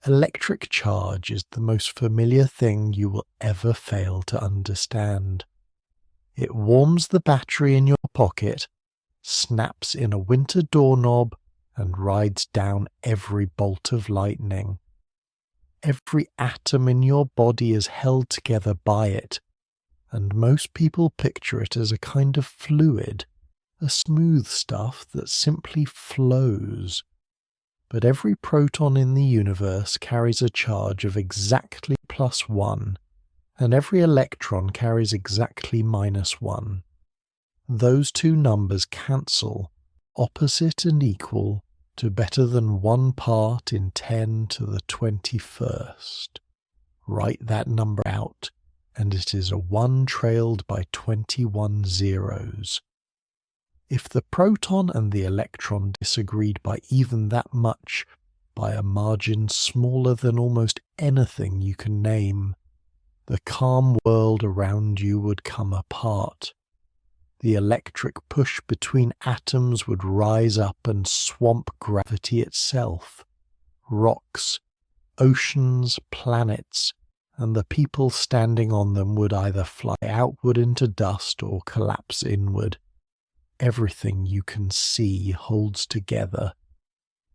Electric charge is the most familiar thing you will ever fail to understand. It warms the battery in your pocket, snaps in a winter doorknob, and rides down every bolt of lightning. Every atom in your body is held together by it, and most people picture it as a kind of fluid, a smooth stuff that simply flows. But every proton in the universe carries a charge of exactly +1, and every electron carries exactly -1. Those two numbers cancel, opposite and equal, to better than 1 part in 10 to the 21st. Write that number out, and it is a 1 trailed by 21 zeros. If the proton and the electron disagreed by even that much, by a margin smaller than almost anything you can name, the calm world around you would come apart. The electric push between atoms would rise up and swamp gravity itself. Rocks, oceans, planets, and the people standing on them would either fly outward into dust or collapse inward. Everything you can see holds together,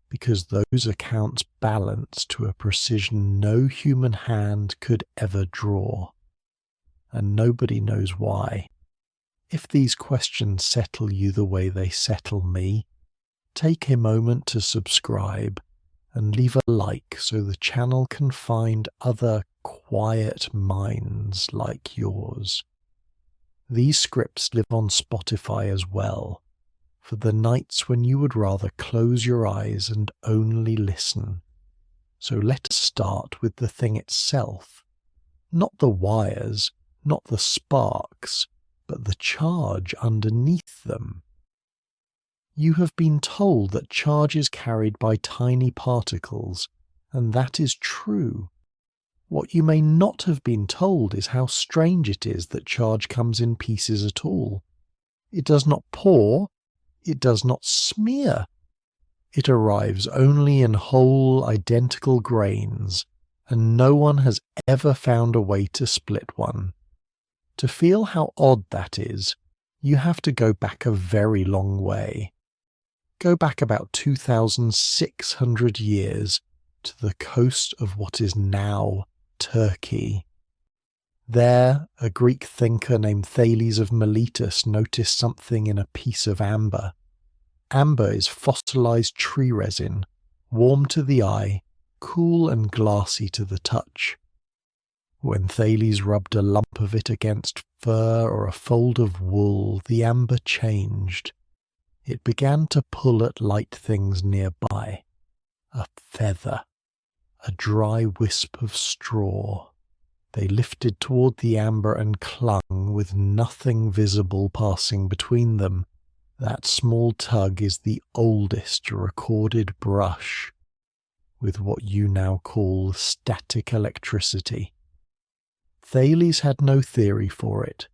because those accounts balance to a precision no human hand could ever draw. And nobody knows why. If these questions settle you the way they settle me, take a moment to subscribe and leave a like so the channel can find other quiet minds like yours. These scripts live on Spotify as well, for the nights when you would rather close your eyes and only listen. So let us start with the thing itself. Not the wires, not the sparks, but the charge underneath them. You have been told that charge is carried by tiny particles, and that is true. What you may not have been told is how strange it is that charge comes in pieces at all. It does not pour, it does not smear. It arrives only in whole, identical grains, and no one has ever found a way to split one. To feel how odd that is, you have to go back a very long way. Go back about 2,600 years to the coast of what is now Turkey. There, a Greek thinker named Thales of Miletus noticed something in a piece of amber. Amber is fossilized tree resin, warm to the eye, cool and glassy to the touch. When Thales rubbed a lump of it against fur or a fold of wool, the amber changed. It began to pull at light things nearby. A feather. A dry wisp of straw. They lifted toward the amber and clung, with nothing visible passing between them. That small tug is the oldest recorded brush with what you now call static electricity. Thales had no theory for it.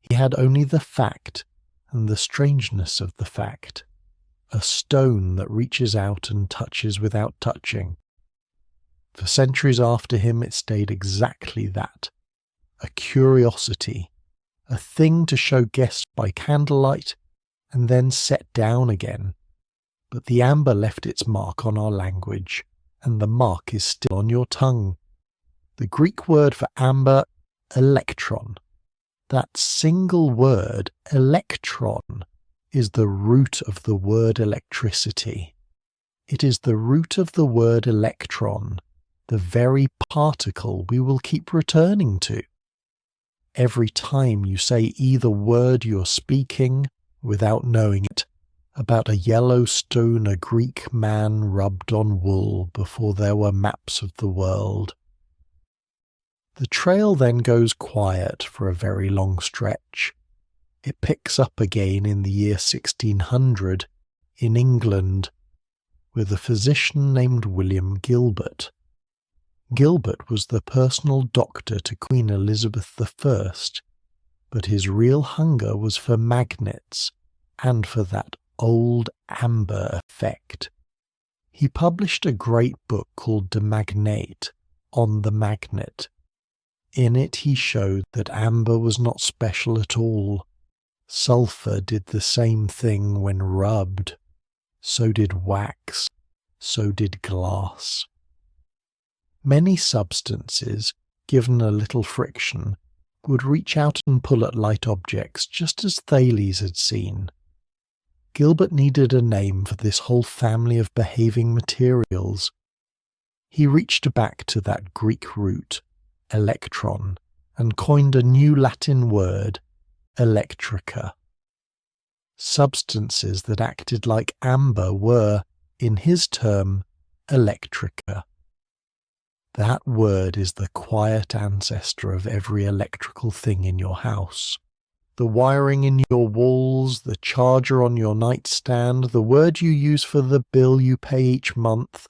He had only the fact and the strangeness of the fact. A stone that reaches out and touches without touching. For centuries after him it stayed exactly that, a curiosity, a thing to show guests by candlelight and then set down again. But the amber left its mark on our language, and the mark is still on your tongue. The Greek word for amber, electron. That single word, electron, is the root of the word electricity. It is the root of the word electron, the very particle we will keep returning to. Every time you say either word you're speaking, without knowing it, about a yellow stone a Greek man rubbed on wool before there were maps of the world. The trail then goes quiet for a very long stretch. It picks up again in the year 1600, in England, with a physician named William Gilbert. Gilbert was the personal doctor to Queen Elizabeth I, but his real hunger was for magnets and for that old amber effect. He published a great book called De Magnete, on the magnet. In it he showed that amber was not special at all. Sulfur did the same thing when rubbed. So did wax. So did glass. Many substances, given a little friction, would reach out and pull at light objects just as Thales had seen. Gilbert needed a name for this whole family of behaving materials. He reached back to that Greek root, electron, and coined a new Latin word, electrica. Substances that acted like amber were, in his term, electrica. That word is the quiet ancestor of every electrical thing in your house. The wiring in your walls, the charger on your nightstand, the word you use for the bill you pay each month,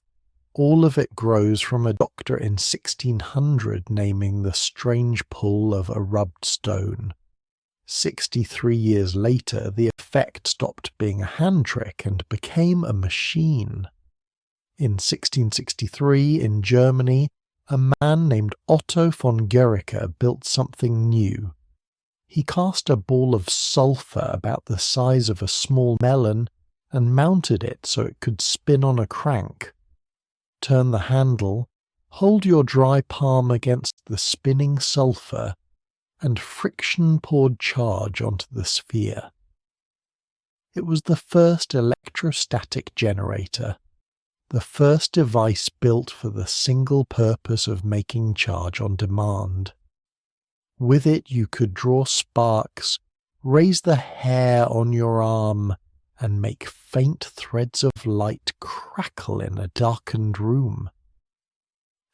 all of it grows from a doctor in 1600 naming the strange pull of a rubbed stone. 63 years later, the effect stopped being a hand trick and became a machine. In 1663, in Germany, a man named Otto von Guericke built something new. He cast a ball of sulphur about the size of a small melon and mounted it so it could spin on a crank. Turn the handle, hold your dry palm against the spinning sulphur, and friction poured charge onto the sphere. It was the first electrostatic generator, the first device built for the single purpose of making charge on demand. With it you could draw sparks, raise the hair on your arm, and make faint threads of light crackle in a darkened room.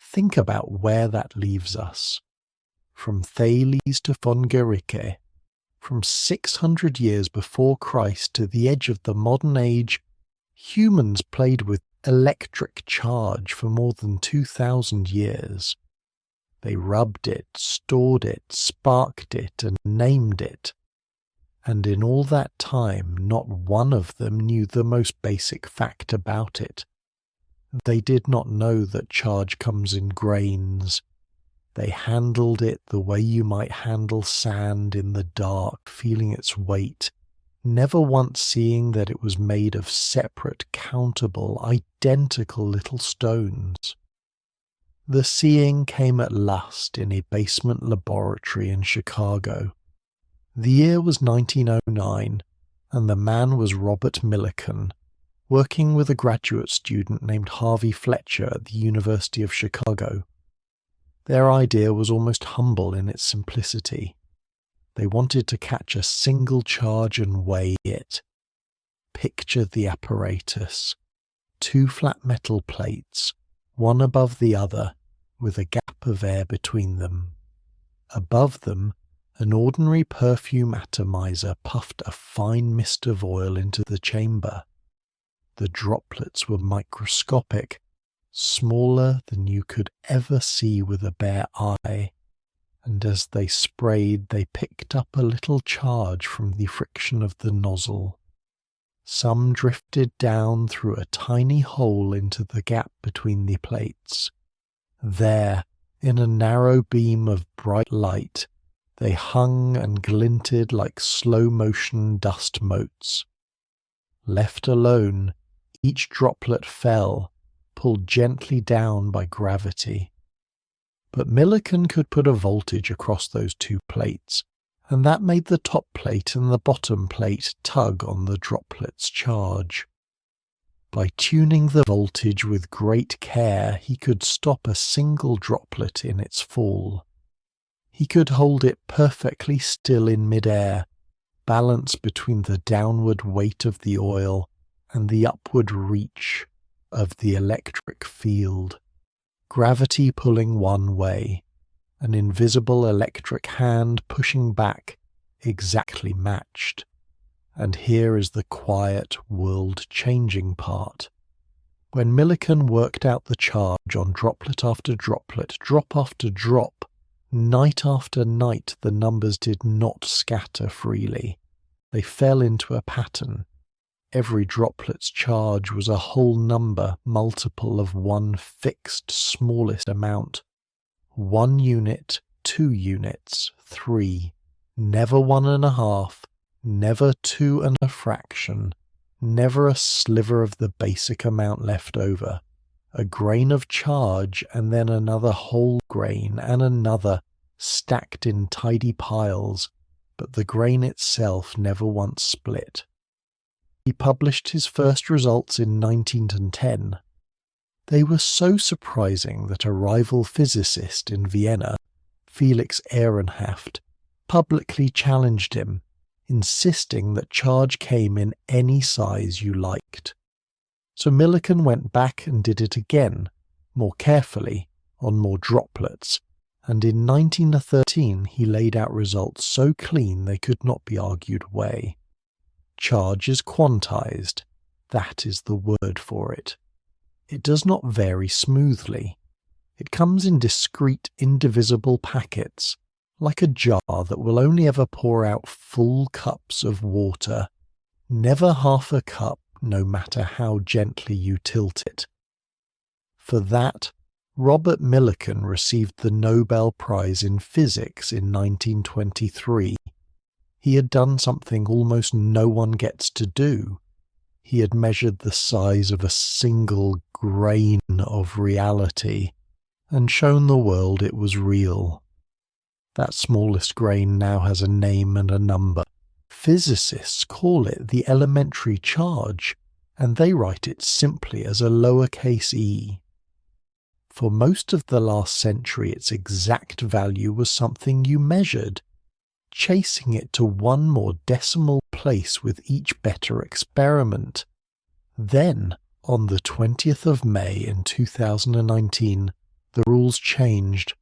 Think about where that leaves us. From Thales to von Guericke, from 600 years before Christ to the edge of the modern age, humans played with electric charge for more than 2,000 years. They rubbed it, stored it, sparked it, and named it. And in all that time, not one of them knew the most basic fact about it. They did not know that charge comes in grains. They handled it the way you might handle sand in the dark, feeling its weight, never once seeing that it was made of separate, countable, identical little stones. The seeing came at last in a basement laboratory in Chicago. The year was 1909, and the man was Robert Millikan, working with a graduate student named Harvey Fletcher at the University of Chicago. Their idea was almost humble in its simplicity. They wanted to catch a single charge and weigh it. Picture the apparatus. 2 flat metal plates, one above the other, with a gap of air between them. Above them, an ordinary perfume atomizer puffed a fine mist of oil into the chamber. The droplets were microscopic, smaller than you could ever see with a bare eye, and as they sprayed they picked up a little charge from the friction of the nozzle. Some drifted down through a tiny hole into the gap between the plates. There, in a narrow beam of bright light, they hung and glinted like slow-motion dust motes. Left alone, each droplet fell, pulled gently down by gravity. But Millikan could put a voltage across those 2 plates, and that made the top plate and the bottom plate tug on the droplet's charge. By tuning the voltage with great care, he could stop a single droplet in its fall. He could hold it perfectly still in mid-air, balanced between the downward weight of the oil and the upward reach of the electric field. Gravity pulling one way, an invisible electric hand pushing back, exactly matched. And here is the quiet, world-changing part. When Millikan worked out the charge on droplet after droplet, drop after drop, night after night, the numbers did not scatter freely. They fell into a pattern. every droplet's charge was a whole number multiple of one fixed smallest amount. 1 unit, 2 units, 3, never 1.5, never 2 and a fraction, never a sliver of the basic amount left over. A grain of charge and then another whole grain and another, stacked in tidy piles, but the grain itself never once split. He published his first results in 1910. They were so surprising that a rival physicist in Vienna, Felix Ehrenhaft, publicly challenged him, insisting that charge came in any size you liked. So Millikan went back and did it again, more carefully, on more droplets, and in 1913 he laid out results so clean they could not be argued away. Charge is quantized. That is the word for it. It does not vary smoothly. It comes in discrete, indivisible packets, like a jar that will only ever pour out full cups of water, never half a cup, no matter how gently you tilt it. For that, Robert Millikan received the Nobel Prize in Physics in 1923. He had done something almost no one gets to do. He had measured the size of a single grain of reality and shown the world it was real. That smallest grain now has a name and a number. Physicists call it the elementary charge, and they write it simply as a lowercase e. For most of the last century, its exact value was something you measured, chasing it to one more decimal place with each better experiment. Then, on the 20th of May in 2019, the rules changed.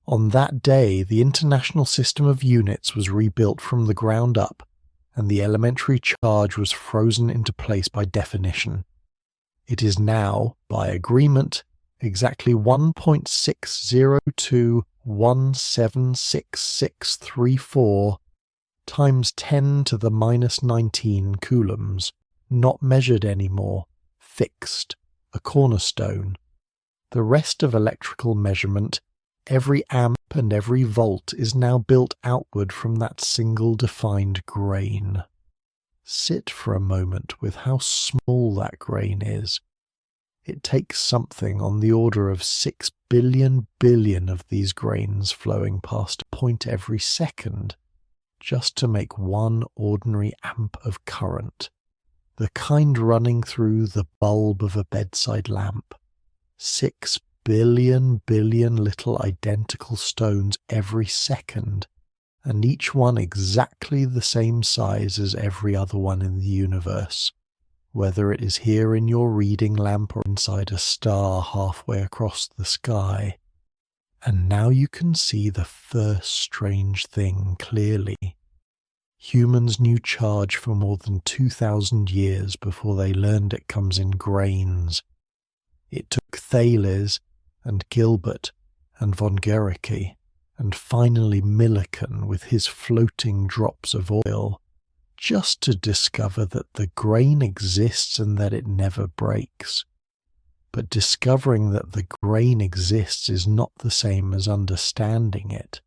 On that day, the international system of units was rebuilt from the ground up, and the elementary charge was frozen into place by definition. It is now, by agreement, exactly 1.602176634 times 10 to the minus 19 coulombs, not measured anymore, fixed, a cornerstone. The rest of electrical measurement, every amp and every volt, is now built outward from that single defined grain. Sit for a moment with how small that grain is. It takes something on the order of 6 billion of these grains flowing past a point every second just to make one ordinary amp of current, the kind running through the bulb of a bedside lamp. 6 billion little identical stones every second, and each one exactly the same size as every other one in the universe, whether it is here in your reading lamp or inside a star halfway across the sky. And now you can see the first strange thing clearly. Humans knew charge for more than 2,000 years before they learned it comes in grains. It took Thales and Gilbert and von Guericke and finally Millikan with his floating drops of oil just to discover that the grain exists and that it never breaks. But discovering that the grain exists is not the same as understanding it.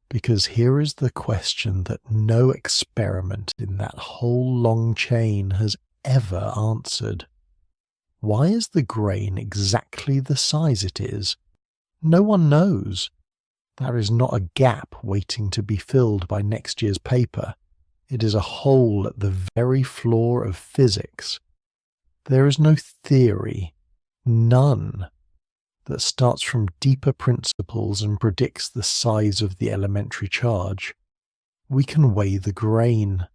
Because here is the question that no experiment in that whole long chain has ever answered. Why is the grain exactly the size it is? No one knows. There is not a gap waiting to be filled by next year's paper. It is a hole at the very floor of physics. There is no theory, none, that starts from deeper principles and predicts the size of the elementary charge. We can weigh the grain.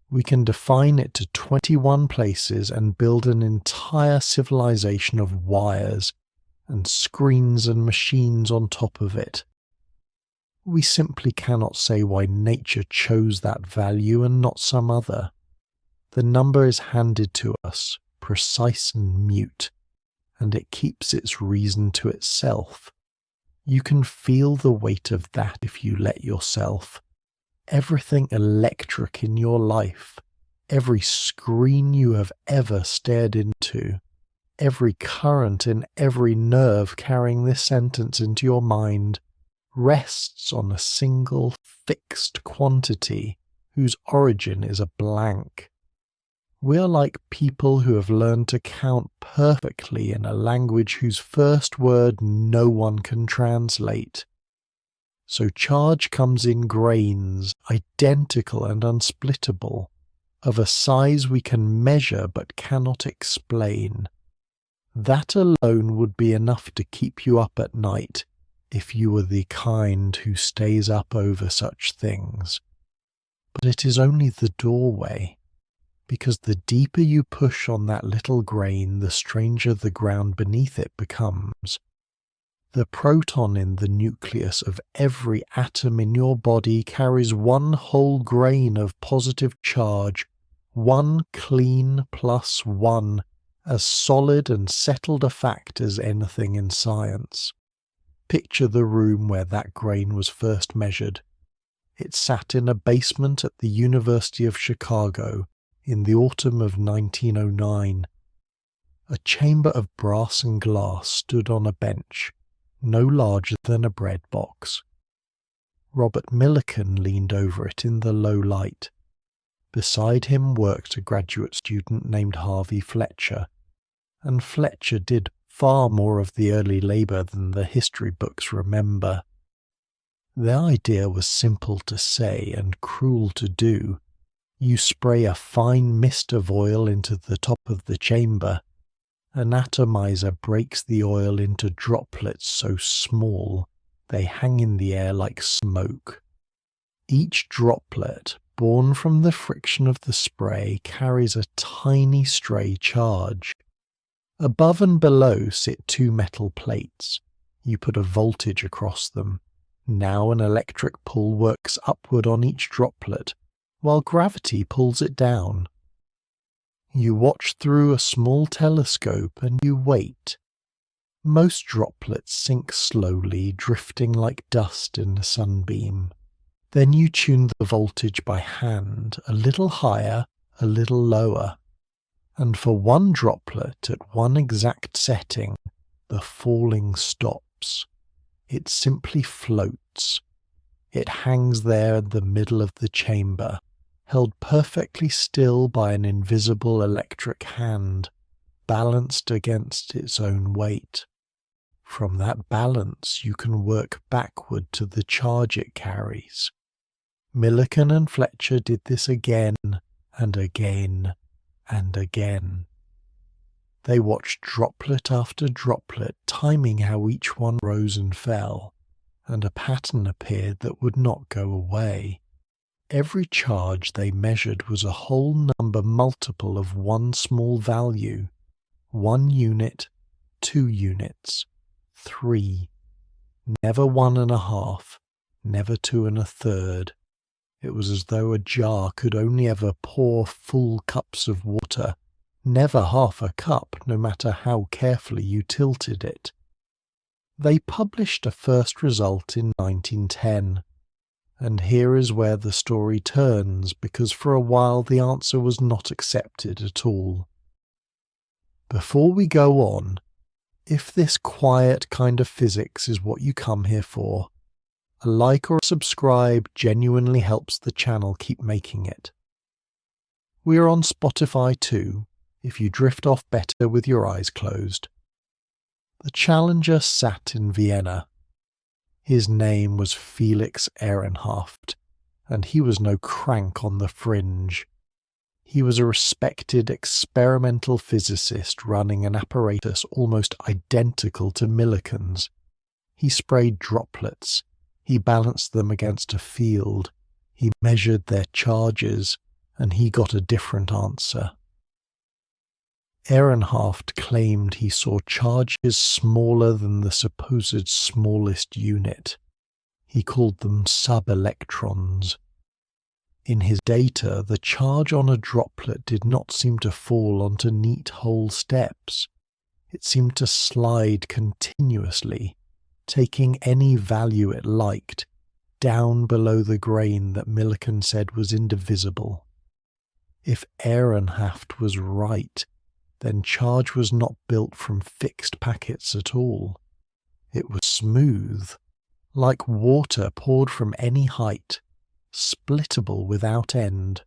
We can define it to 21 places and build an entire civilization of wires and screens and machines on top of it. We simply cannot say why nature chose that value and not some other. The number is handed to us, precise and mute, and it keeps its reason to itself. You can feel the weight of that if you let yourself. Everything electric in your life, every screen you have ever stared into, every current in every nerve carrying this sentence into your mind rests on a single fixed quantity whose origin is a blank. We are like people who have learned to count perfectly in a language whose first word no one can translate. So charge comes in grains, identical and unsplittable, of a size we can measure but cannot explain. That alone would be enough to keep you up at night if you were the kind who stays up over such things. But it is only the doorway, because the deeper you push on that little grain, the stranger the ground beneath it becomes. The proton in the nucleus of every atom in your body carries one whole grain of positive charge, one clean plus one, as solid and settled a fact as anything in science. Picture the room where that grain was first measured. It sat in a basement at the University of Chicago in the autumn of 1909. A chamber of brass and glass stood on a bench, no larger than a bread box. Robert Millikan leaned over it in the low light. Beside him worked a graduate student named Harvey Fletcher, and Fletcher did far more of the early labour than the history books remember. The idea was simple to say and cruel to do. You spray a fine mist of oil into the top of the chamber. An atomizer breaks the oil into droplets so small they hang in the air like smoke. Each droplet, born from the friction of the spray, carries a tiny stray charge. Above and below sit two metal plates. You put a voltage across them. Now an electric pull works upward on each droplet, while gravity pulls it down. You watch through a small telescope and you wait. Most droplets sink slowly, drifting like dust in a sunbeam. Then you tune the voltage by hand, a little higher, a little lower. And for one droplet at one exact setting, the falling stops. It simply floats. It hangs there in the middle of the chamber, held perfectly still by an invisible electric hand, balanced against its own weight. From that balance you can work backward to the charge it carries. Millikan and Fletcher did this again and again and again. They watched droplet after droplet, timing how each one rose and fell, and a pattern appeared that would not go away. Every charge they measured was a whole number multiple of one small value. 1 unit, 2 units, 3. Never 1.5, never 2 1/3. It was as though a jar could only ever pour full cups of water, never half a cup, no matter how carefully you tilted it. They published a first result in 1910. And here is where the story turns, because for a while the answer was not accepted at all. Before we go on, if this quiet kind of physics is what you come here for, a like or a subscribe genuinely helps the channel keep making it. We are on Spotify too, if you drift off better with your eyes closed. The challenger sat in Vienna. His name was Felix Ehrenhaft, and he was no crank on the fringe. He was a respected experimental physicist running an apparatus almost identical to Millikan's. He sprayed droplets. He balanced them against a field. He measured their charges, and he got a different answer. Ehrenhaft claimed he saw charges smaller than the supposed smallest unit. He called them sub-electrons. In his data, the charge on a droplet did not seem to fall onto neat whole steps. It seemed to slide continuously, taking any value it liked, down below the grain that Millikan said was indivisible. If Ehrenhaft was right, then charge was not built from fixed packets at all. It was smooth, like water poured from any height, splittable without end.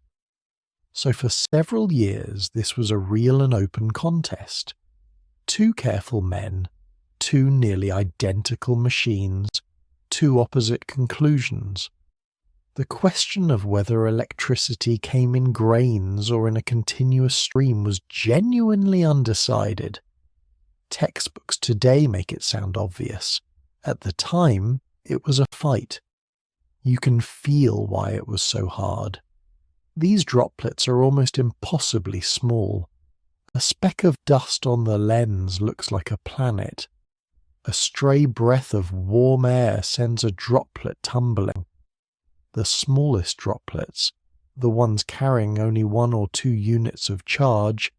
So for several years this was a real and open contest. Two careful men, two nearly identical machines, two opposite conclusions. The question of whether electricity came in grains or in a continuous stream was genuinely undecided. Textbooks today make it sound obvious. At the time, it was a fight. You can feel why it was so hard. These droplets are almost impossibly small. A speck of dust on the lens looks like a planet. A stray breath of warm air sends a droplet tumbling. The smallest droplets, the ones carrying only 1 or 2 units of charge,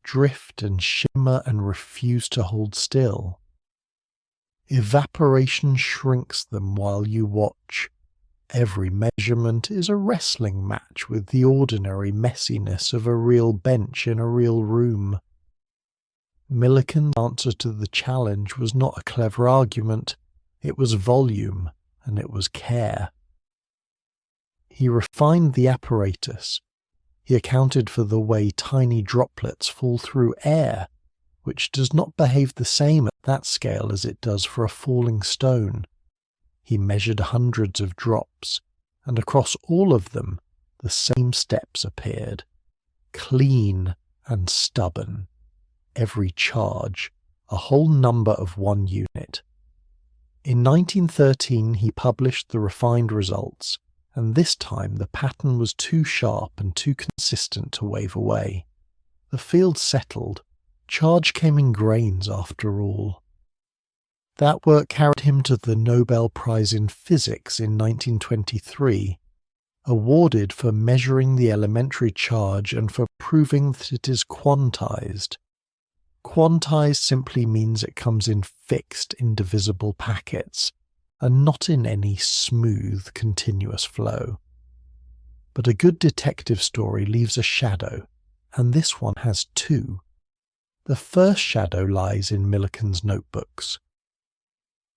drift and shimmer and refuse to hold still. Evaporation shrinks them while you watch. Every measurement is a wrestling match with the ordinary messiness of a real bench in a real room. Millikan's answer to the challenge was not a clever argument, it was volume, and it was care. He refined the apparatus. He accounted for the way tiny droplets fall through air, which does not behave the same at that scale as it does for a falling stone. He measured hundreds of drops, and across all of them the same steps appeared, clean and stubborn. Every charge, a whole number of 1 unit. In 1913 he published the refined results, and this time the pattern was too sharp and too consistent to wave away. The field settled. Charge came in grains after all. That work carried him to the Nobel Prize in Physics in 1923, awarded for measuring the elementary charge and for proving that it is quantized. Quantized simply means it comes in fixed, indivisible packets, and not in any smooth, continuous flow. But a good detective story leaves a shadow, and this one has 2. The first shadow lies in Millikan's notebooks.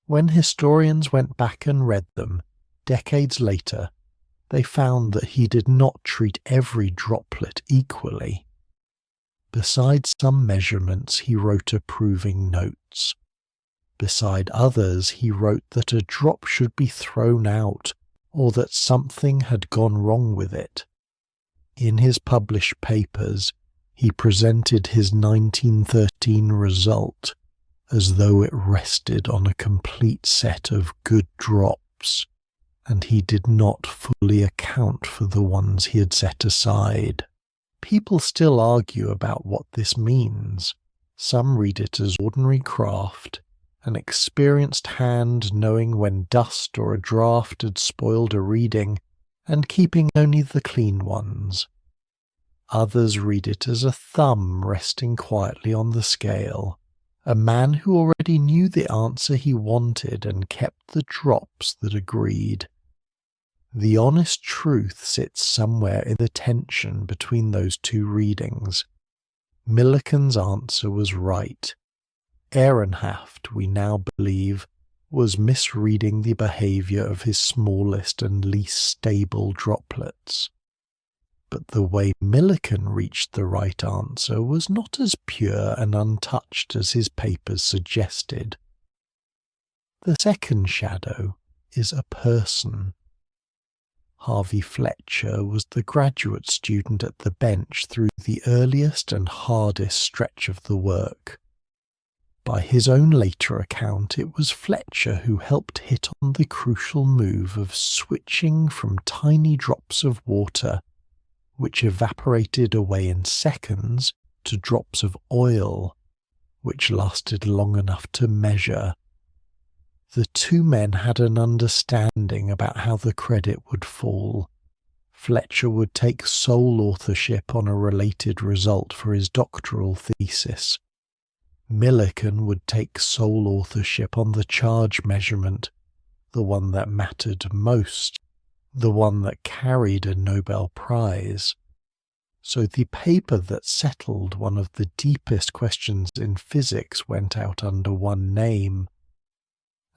When historians went back and read them, decades later, they found that he did not treat every droplet equally. Beside some measurements he wrote approving notes. Beside others he wrote that a drop should be thrown out or that something had gone wrong with it. In his published papers, he presented his 1913 result as though it rested on a complete set of good drops, and he did not fully account for the ones he had set aside. People still argue about what this means. Some read it as ordinary craft, an experienced hand knowing when dust or a draught had spoiled a reading, and keeping only the clean ones. Others read it as a thumb resting quietly on the scale, a man who already knew the answer he wanted and kept the drops that agreed. The honest truth sits somewhere in the tension between those 2 readings. Millikan's answer was right. Ehrenhaft, we now believe, was misreading the behaviour of his smallest and least stable droplets. But the way Millikan reached the right answer was not as pure and untouched as his papers suggested. The second shadow is a person. Harvey Fletcher was the graduate student at the bench through the earliest and hardest stretch of the work. By his own later account, it was Fletcher who helped hit on the crucial move of switching from tiny drops of water, which evaporated away in seconds, to drops of oil, which lasted long enough to measure. The 2 men had an understanding about how the credit would fall. Fletcher would take sole authorship on a related result for his doctoral thesis. Millikan would take sole authorship on the charge measurement, the one that mattered most, the one that carried a Nobel Prize. So the paper that settled one of the deepest questions in physics went out under one name,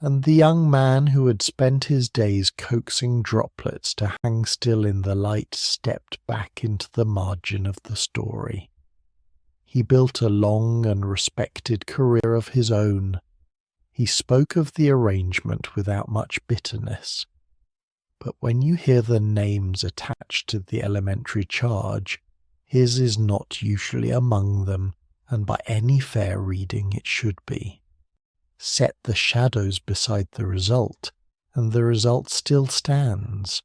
and the young man who had spent his days coaxing droplets to hang still in the light stepped back into the margin of the story. He built a long and respected career of his own. He spoke of the arrangement without much bitterness. But when you hear the names attached to the elementary charge, his is not usually among them, and by any fair reading it should be. Set the shadows beside the result, and the result still stands.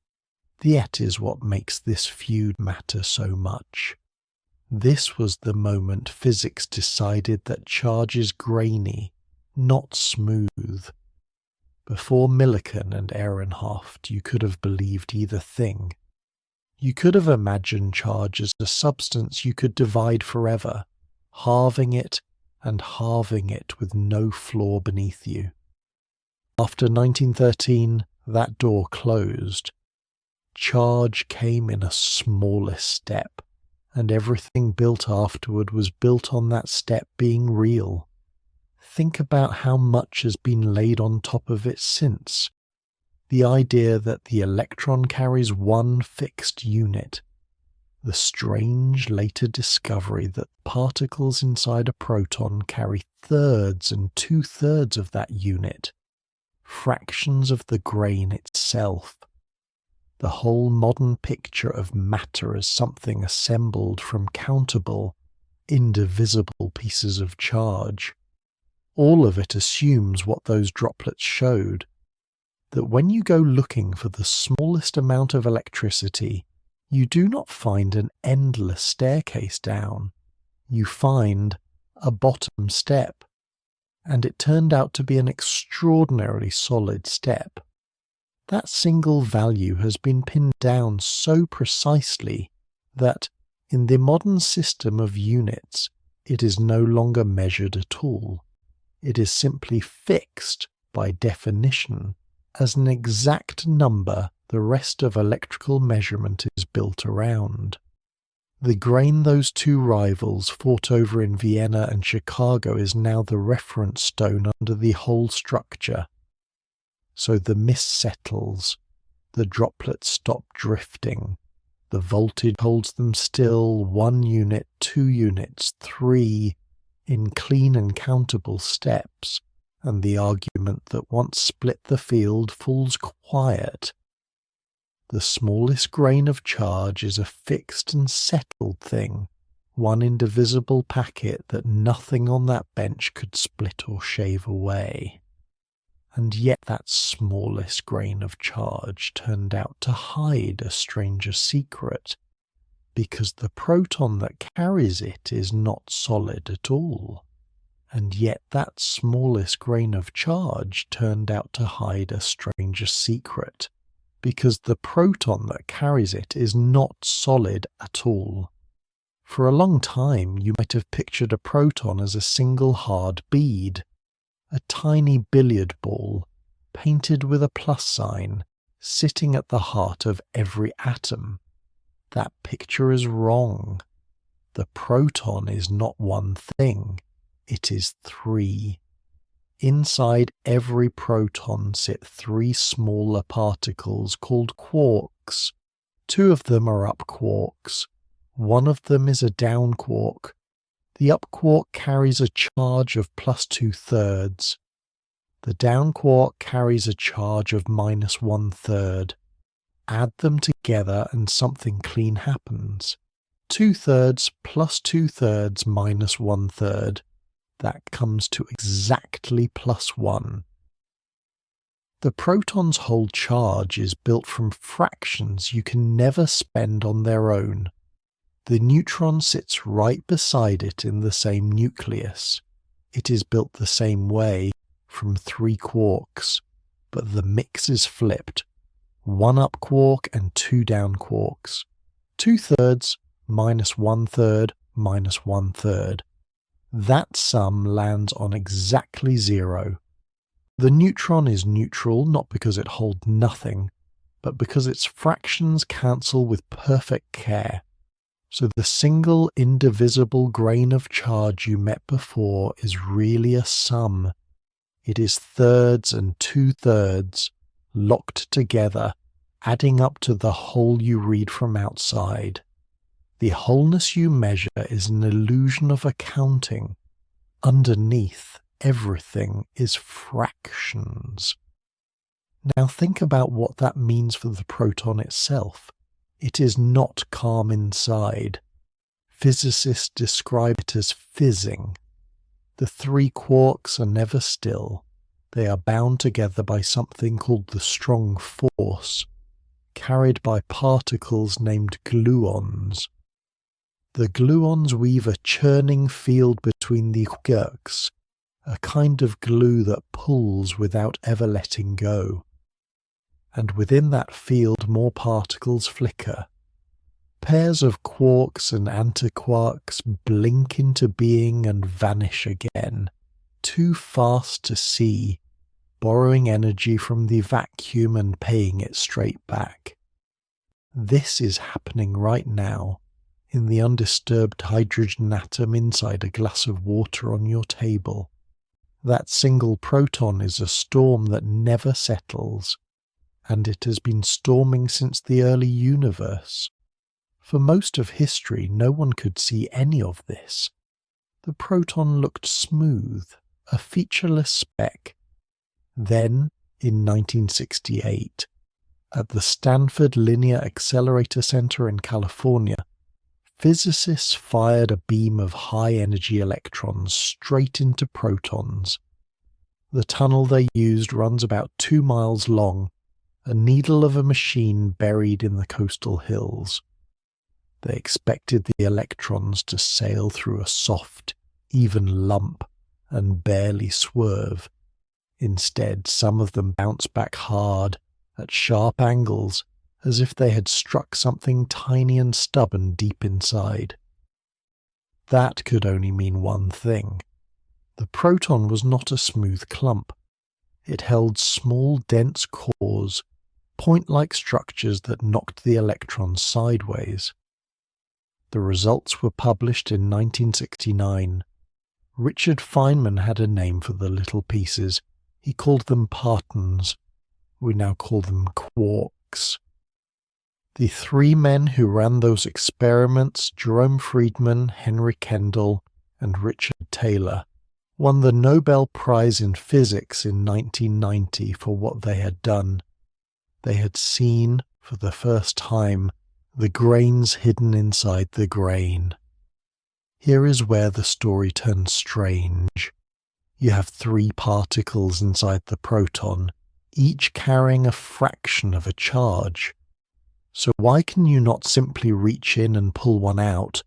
That is what makes this feud matter so much. This was the moment physics decided that charge is grainy, not smooth. Before Millikan and Ehrenhoft, you could have believed either thing. You could have imagined charge as a substance you could divide forever, halving it and halving it with no flaw beneath you. After 1913, that door closed. Charge came in a smallest step, and everything built afterward was built on that step being real. Think about how much has been laid on top of it since. The idea that the electron carries one fixed unit. The strange later discovery that particles inside a proton carry thirds and two-thirds of that unit. Fractions of the grain itself. The whole modern picture of matter as something assembled from countable, indivisible pieces of charge. All of it assumes what those droplets showed, that when you go looking for the smallest amount of electricity, you do not find an endless staircase down. You find a bottom step, and it turned out to be an extraordinarily solid step. That single value has been pinned down so precisely that, in the modern system of units, it is no longer measured at all. It is simply fixed, by definition, as an exact number the rest of electrical measurement is built around. The grain those two rivals fought over in Vienna and Chicago is now the reference stone under the whole structure. So the mist settles, the droplets stop drifting, the voltage holds them still 1 unit, 2 units, 3, in clean and countable steps, and the argument that once split the field falls quiet. The smallest grain of charge is a fixed and settled thing, one indivisible packet that nothing on that bench could split or shave away. And yet that smallest grain of charge turned out to hide a stranger secret, because the proton that carries it is not solid at all. And yet that smallest grain of charge turned out to hide a stranger secret, because the proton that carries it is not solid at all. For a long time you might have pictured a proton as a single hard bead, a tiny billiard ball, painted with a plus sign, sitting at the heart of every atom. That picture is wrong. The proton is not one thing, it is 3. Inside every proton sit 3 smaller particles called quarks. 2 of them are up quarks. 1 of them is a down quark. The up quark carries a charge of plus 2/3. The down quark carries a charge of minus 1/3. Add them together and something clean happens. 2/3 plus 2/3 minus 1/3. That comes to exactly +1. The proton's whole charge is built from fractions you can never spend on their own. The neutron sits right beside it in the same nucleus. It is built the same way, from 3 quarks, but the mix is flipped. 1 up quark and 2 down quarks. 2/3 minus 1/3 minus 1/3. That sum lands on exactly 0. The neutron is neutral not because it holds nothing, but because its fractions cancel with perfect care. So the single indivisible grain of charge you met before is really a sum. It is thirds and two-thirds, locked together, adding up to the whole you read from outside. The wholeness you measure is an illusion of accounting. Underneath, everything is fractions. Now think about what that means for the proton itself. It is not calm inside. Physicists describe it as fizzing. The three quarks are never still. They are bound together by something called the strong force, carried by particles named gluons. The gluons weave a churning field between the quarks, a kind of glue that pulls without ever letting go. And within that field more particles flicker. Pairs of quarks and antiquarks blink into being and vanish again, too fast to see, borrowing energy from the vacuum and paying it straight back. This is happening right now, in the undisturbed hydrogen atom inside a glass of water on your table. That single proton is a storm that never settles, and it has been storming since the early universe. For most of history, no one could see any of this. The proton looked smooth, a featureless speck. Then, in 1968, at the Stanford Linear Accelerator Center in California, physicists fired a beam of high-energy electrons straight into protons. The tunnel they used runs about 2 miles long, a needle of a machine buried in the coastal hills. They expected the electrons to sail through a soft, even lump and barely swerve. Instead, some of them bounced back hard, at sharp angles, as if they had struck something tiny and stubborn deep inside. That could only mean one thing. The proton was not a smooth clump. It held small, dense cores, point-like structures that knocked the electrons sideways. The results were published in 1969. Richard Feynman had a name for the little pieces. He called them partons. We now call them quarks. The three men who ran those experiments, Jerome Friedman, Henry Kendall, and Richard Taylor, won the Nobel Prize in Physics in 1990 for what they had done. They had seen, for the first time, the grains hidden inside the grain. Here is where the story turns strange. You have three particles inside the proton, each carrying a fraction of a charge. So why can you not simply reach in and pull one out?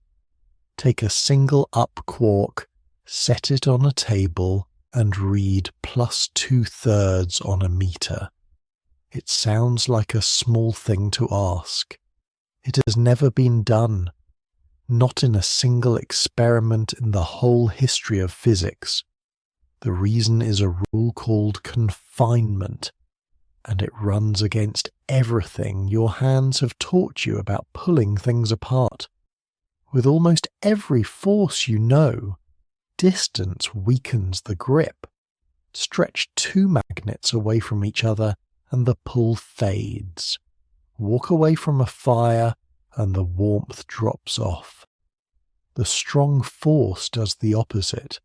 Take a single up quark, set it on a table, and read plus 2/3 on a meter. It sounds like a small thing to ask. It has never been done, not in a single experiment in the whole history of physics. The reason is a rule called confinement, and it runs against everything your hands have taught you about pulling things apart. With almost every force you know, distance weakens the grip. Stretch two magnets away from each other and the pull fades. Walk away from a fire and the warmth drops off. The strong force does the opposite.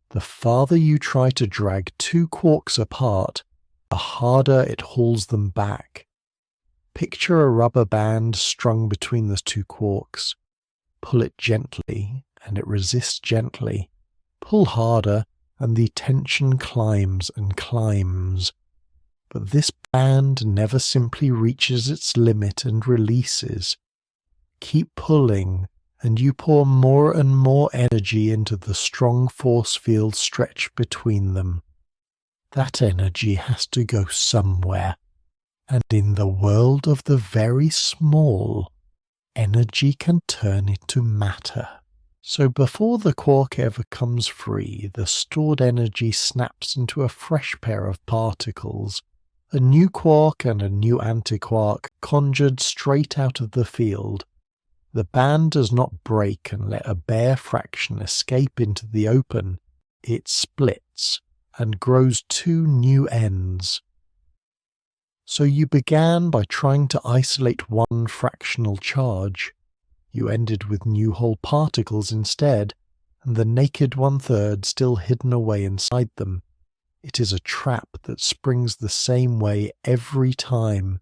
The farther you try to drag two quarks apart, the harder it hauls them back. Picture a rubber band strung between the two quarks. Pull it gently and it resists gently. Pull harder and the tension climbs and climbs. But this band never simply reaches its limit and releases. Keep pulling, and you pour more and more energy into the strong force field stretched between them. That energy has to go somewhere, and in the world of the very small, energy can turn into matter. So before the quark ever comes free, the stored energy snaps into a fresh pair of particles, a new quark and a new antiquark conjured straight out of the field. The band does not break and let a bare fraction escape into the open. It splits and grows two new ends. So you began by trying to isolate one fractional charge. You ended with new whole particles instead, and the naked one-third still hidden away inside them. It is a trap that springs the same way every time.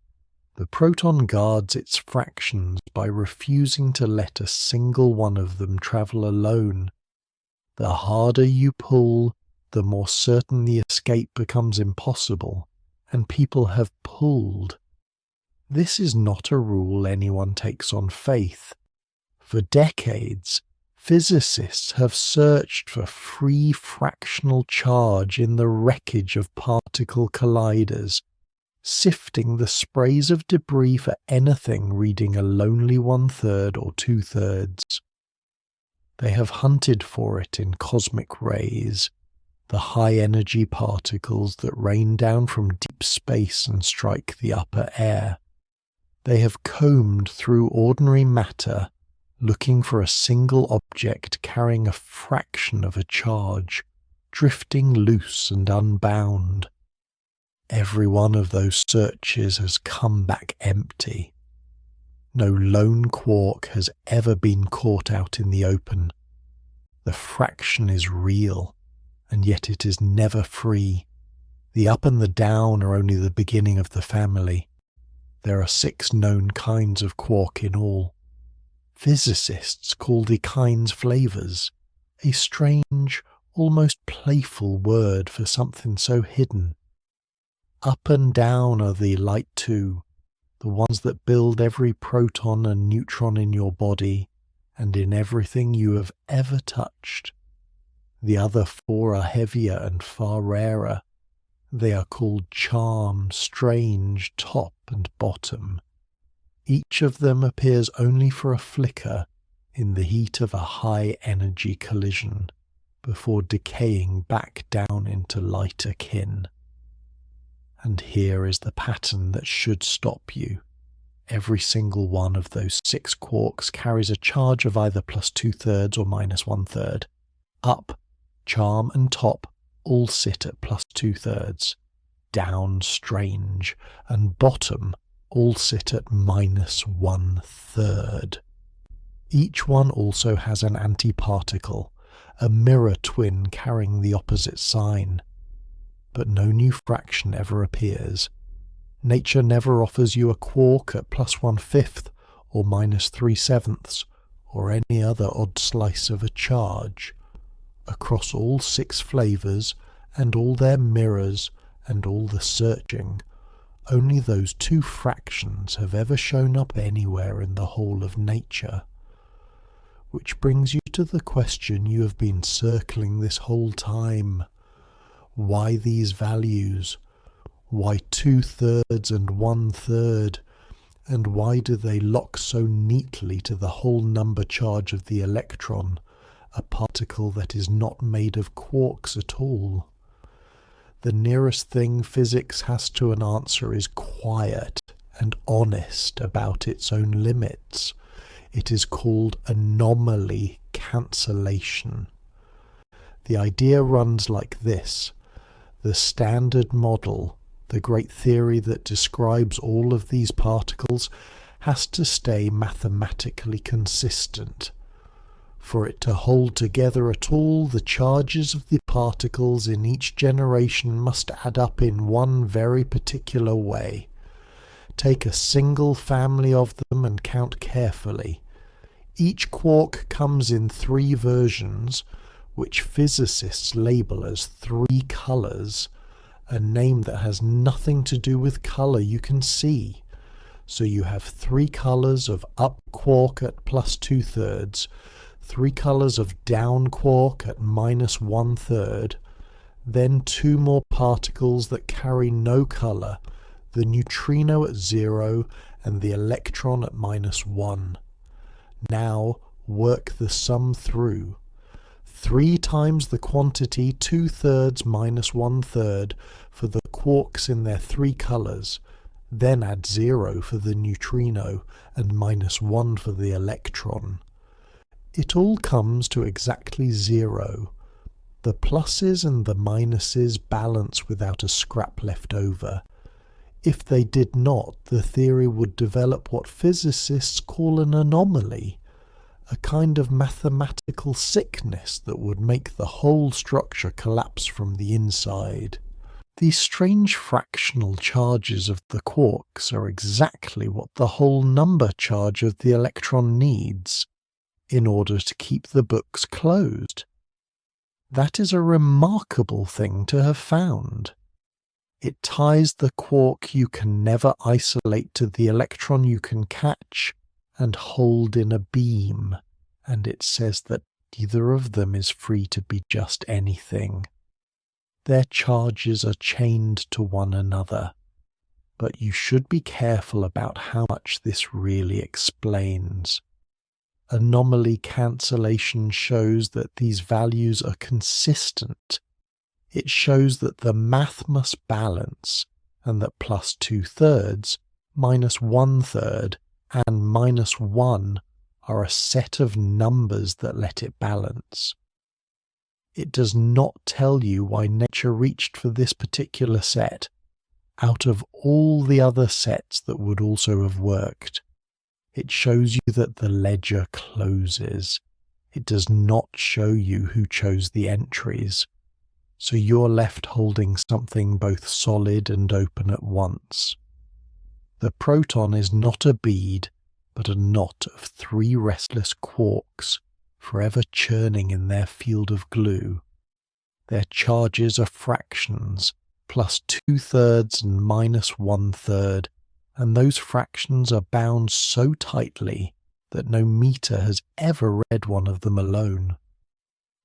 The proton guards its fractions by refusing to let a single one of them travel alone. The harder you pull, the more certain the escape becomes impossible, and people have pulled. This is not a rule anyone takes on faith. For decades, physicists have searched for free fractional charge in the wreckage of particle colliders, sifting the sprays of debris for anything reading a lonely one-third or two-thirds. They have hunted for it in cosmic rays, the high-energy particles that rain down from deep space and strike the upper air. They have combed through ordinary matter, looking for a single object carrying a fraction of a charge, drifting loose and unbound. Every one of those searches has come back empty. No lone quark has ever been caught out in the open. The fraction is real, and yet it is never free. The up and the down are only the beginning of the family. There are 6 known kinds of quark in all. Physicists call the kinds flavors, a strange, almost playful word for something so hidden. Up and down are the light two, the ones that build every proton and neutron in your body and in everything you have ever touched. The other 4 are heavier and far rarer. They are called charm, strange, top and bottom. Each of them appears only for a flicker in the heat of a high-energy collision before decaying back down into lighter kin. And here is the pattern that should stop you. Every single one of those 6 quarks carries a charge of either plus 2/3 or minus 1/3. Up, charm and top all sit at plus 2/3. Down, strange, and bottom all sit at minus 1/3. Each one also has an antiparticle, a mirror twin carrying the opposite sign. But no new fraction ever appears. Nature never offers you a quark at plus 1/5 or minus 3/7 or any other odd slice of a charge. Across all 6 flavors and all their mirrors and all the searching, only those 2 fractions have ever shown up anywhere in the whole of nature. Which brings you to the question you have been circling this whole time. Why these values? Why 2/3 and 1/3? And why do they lock so neatly to the whole number charge of the electron, a particle that is not made of quarks at all? The nearest thing physics has to an answer is quiet and honest about its own limits. It is called anomaly cancellation. The idea runs like this. The standard model, the great theory that describes all of these particles, has to stay mathematically consistent. For it to hold together at all, the charges of the particles in each generation must add up in one very particular way. Take a single family of them and count carefully. Each quark comes in 3 versions, which physicists label as 3 colors, a name that has nothing to do with color you can see. So you have 3 colors of up quark at plus 2/3, 3 colors of down quark at minus 1/3, then 2 more particles that carry no color, the neutrino at 0 and the electron at minus 1. Now work the sum through. 3 times the quantity 2/3 minus 1/3 for the quarks in their 3 colors, Then add 0 for the neutrino and -1 for the electron. It all comes to exactly 0. The pluses and the minuses balance without a scrap left over. If they did not, the theory would develop what physicists call an anomaly, a kind of mathematical sickness that would make the whole structure collapse from the inside. These strange fractional charges of the quarks are exactly what the whole number charge of the electron needs in order to keep the books closed. That is a remarkable thing to have found. It ties the quark you can never isolate to the electron you can catch and hold in a beam, and it says that neither of them is free to be just anything. Their charges are chained to one another, but you should be careful about how much this really explains. Anomaly cancellation shows that these values are consistent. It shows that the math must balance, and that plus 2/3, minus 1/3, and -1 are a set of numbers that let it balance. It does not tell you why nature reached for this particular set, out of all the other sets that would also have worked. It shows you that the ledger closes. It does not show you who chose the entries. So you're left holding something both solid and open at once. The proton is not a bead, but a knot of 3 restless quarks, forever churning in their field of glue. Their charges are fractions, plus 2/3 and -1/3, and those fractions are bound so tightly that no meter has ever read one of them alone.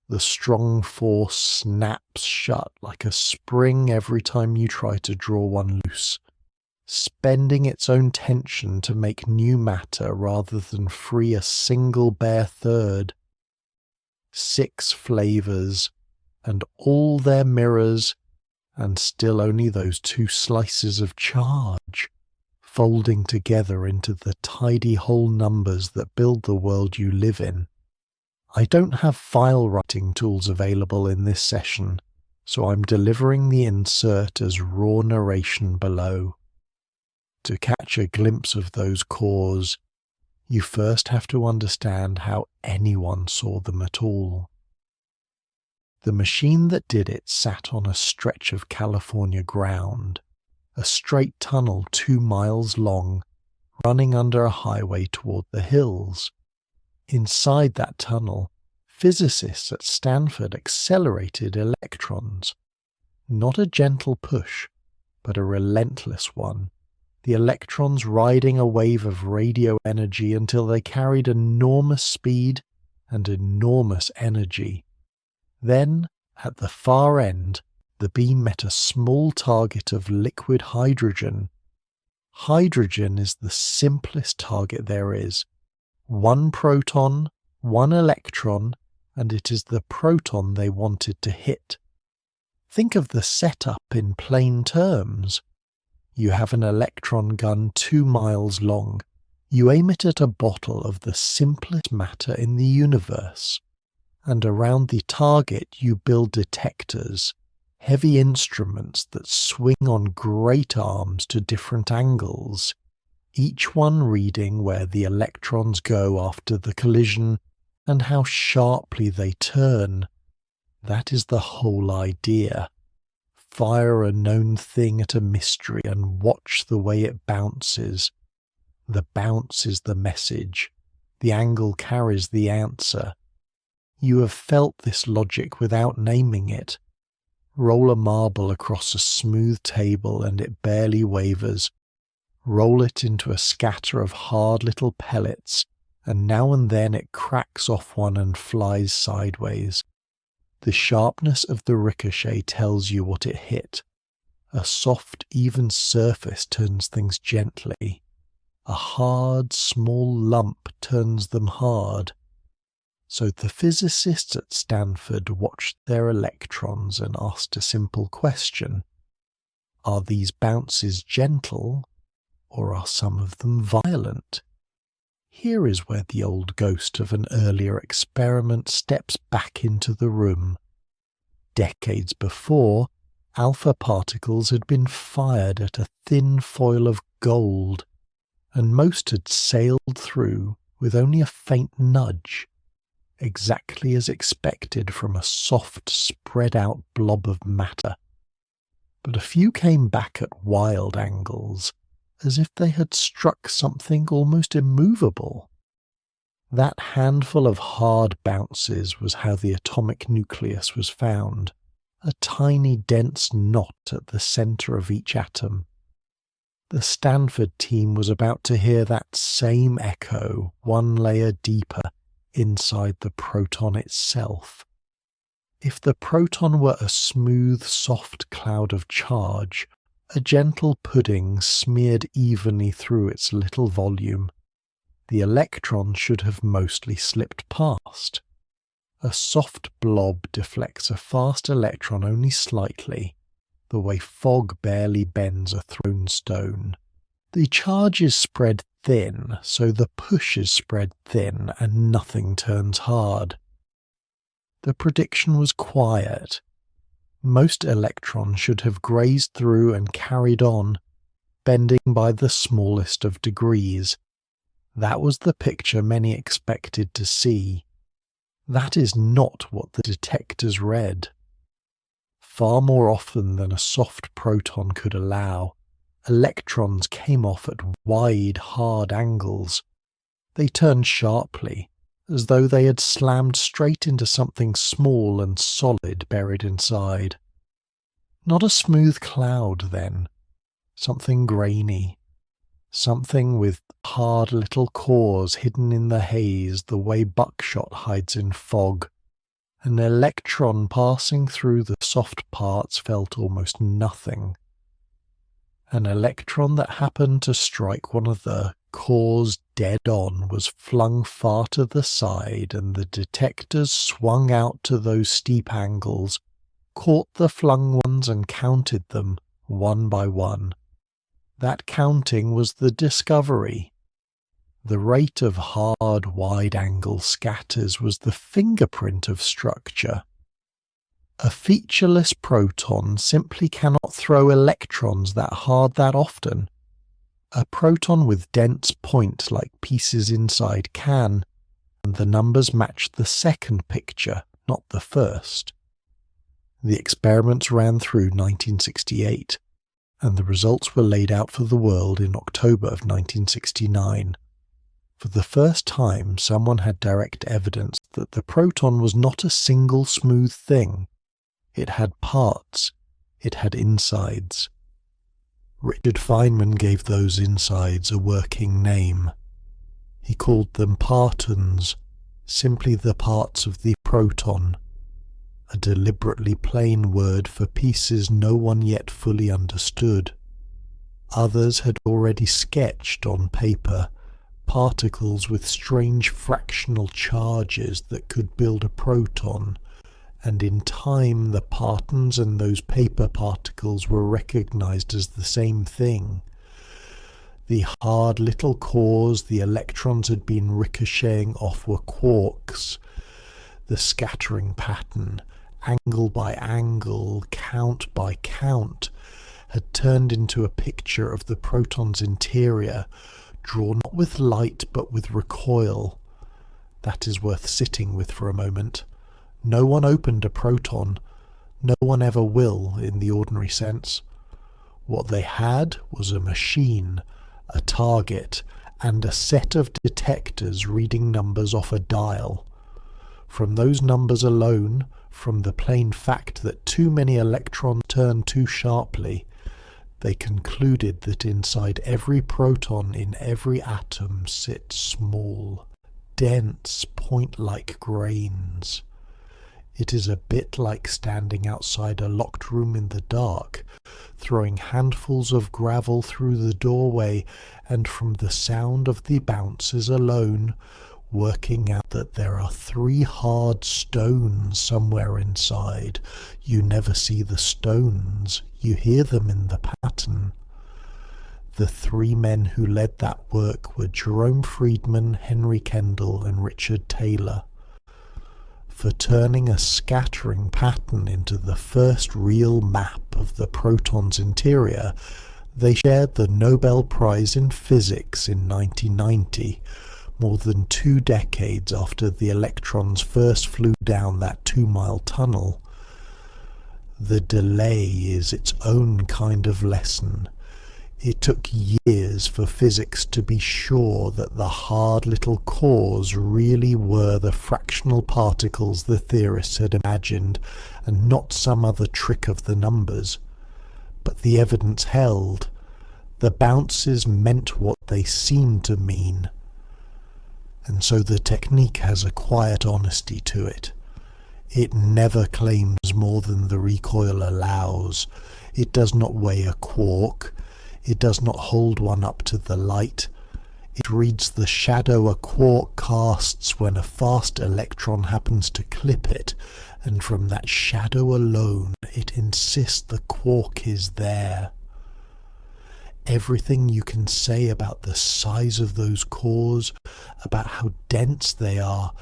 The strong force snaps shut like a spring every time you try to draw one loose, spending its own tension to make new matter rather than free a single bare third. 6 flavors, and all their mirrors, and still only those 2 slices of charge, folding together into the tidy whole numbers that build the world you live in. I don't have file writing tools available in this session, so I'm delivering the insert as raw narration below. To catch a glimpse of those cores, you first have to understand how anyone saw them at all. The machine that did it sat on a stretch of California ground, a straight tunnel 2 miles long, running under a highway toward the hills. Inside that tunnel, physicists at Stanford accelerated electrons. Not a gentle push, but a relentless one, the electrons riding a wave of radio energy until they carried enormous speed and enormous energy. Then, at the far end, the beam met a small target of liquid hydrogen. Hydrogen is the simplest target there is. 1 proton, 1 electron, and it is the proton they wanted to hit. Think of the setup in plain terms. You have an electron gun 2 miles long. You aim it at a bottle of the simplest matter in the universe. And around the target you build detectors, heavy instruments that swing on great arms to different angles, each one reading where the electrons go after the collision and how sharply they turn. That is the whole idea. Fire a known thing at a mystery and watch the way it bounces. The bounce is the message. The angle carries the answer. You have felt this logic without naming it. Roll a marble across a smooth table and it barely wavers. Roll it into a scatter of hard little pellets, and now and then it cracks off one and flies sideways. The sharpness of the ricochet tells you what it hit. A soft, even surface turns things gently. A hard, small lump turns them hard. So the physicists at Stanford watched their electrons and asked a simple question. Are these bounces gentle or are some of them violent? Here is where the old ghost of an earlier experiment steps back into the room. Decades before, alpha particles had been fired at a thin foil of gold, and most had sailed through with only a faint nudge, exactly as expected from a soft, spread-out blob of matter. But a few came back at wild angles, as if they had struck something almost immovable. That handful of hard bounces was how the atomic nucleus was found, a tiny dense knot at the centre of each atom. The Stanford team was about to hear that same echo one layer deeper inside the proton itself. If the proton were a smooth, soft cloud of charge, a gentle pudding smeared evenly through its little volume, the electron should have mostly slipped past. A soft blob deflects a fast electron only slightly, the way fog barely bends a thrown stone. The charge is spread thin, so the push is spread thin and nothing turns hard. The prediction was quiet. Most electrons should have grazed through and carried on, bending by the smallest of degrees. That was the picture many expected to see. That is not what the detectors read. Far more often than a soft proton could allow, electrons came off at wide, hard angles. They turned sharply, as though they had slammed straight into something small and solid buried inside. Not a smooth cloud, then. Something grainy. Something with hard little cores hidden in the haze the way buckshot hides in fog. An electron passing through the soft parts felt almost nothing. An electron that happened to strike one of the cores dead on was flung far to the side, and the detectors swung out to those steep angles, caught the flung ones and counted them, one by one. That counting was the discovery. The rate of hard, wide-angle scatters was the fingerprint of structure. A featureless proton simply cannot throw electrons that hard that often. A proton with dense point-like pieces inside can, and the numbers match the second picture, not the first. The experiments ran through 1968, and the results were laid out for the world in October of 1969. For the first time, someone had direct evidence that the proton was not a single smooth thing. It had parts. It had insides. Richard Feynman gave those insides a working name. He called them partons, simply the parts of the proton, a deliberately plain word for pieces no one yet fully understood. Others had already sketched on paper particles with strange fractional charges that could build a proton, and in time the partons and those paper particles were recognized as the same thing. The hard little cores the electrons had been ricocheting off were quarks. The scattering pattern, angle by angle, count by count, had turned into a picture of the proton's interior, drawn not with light but with recoil. That is worth sitting with for a moment. No one opened a proton. No one ever will, in the ordinary sense. What they had was a machine, a target, and a set of detectors reading numbers off a dial. From those numbers alone, from the plain fact that too many electrons turn too sharply, they concluded that inside every proton in every atom sit small, dense, point-like grains. It is a bit like standing outside a locked room in the dark, throwing handfuls of gravel through the doorway, and from the sound of the bounces alone, working out that there are 3 hard stones somewhere inside. You never see the stones, you hear them in the pattern. The three men who led that work were Jerome Friedman, Henry Kendall, and Richard Taylor. For turning a scattering pattern into the first real map of the proton's interior, they shared the Nobel Prize in Physics in 1990, more than 2 decades after the electrons first flew down that 2-mile tunnel. The delay is its own kind of lesson. It took years for physics to be sure that the hard little cores really were the fractional particles the theorists had imagined, and not some other trick of the numbers. But the evidence held. The bounces meant what they seemed to mean. And so the technique has a quiet honesty to it. It never claims more than the recoil allows. It does not weigh a quark. It does not hold one up to the light. It reads the shadow a quark casts when a fast electron happens to clip it, and from that shadow alone it insists the quark is there. Everything you can say about the size of those cores, about how dense they are,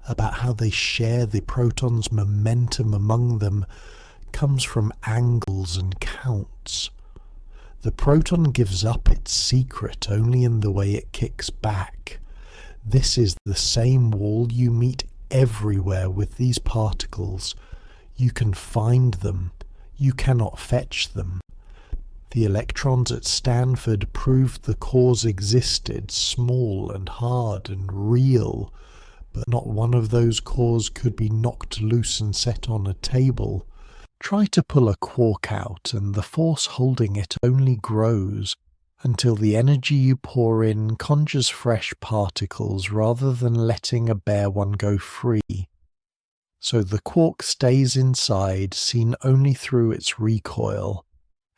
about how they share the proton's momentum among them, comes from angles and counts. The proton gives up its secret only in the way it kicks back. This is the same wall you meet everywhere with these particles. You can find them. You cannot fetch them. The electrons at Stanford proved the cores existed, small and hard and real, but not one of those cores could be knocked loose and set on a table. Try to pull a quark out, and the force holding it only grows, until the energy you pour in conjures fresh particles rather than letting a bare one go free. So the quark stays inside, seen only through its recoil,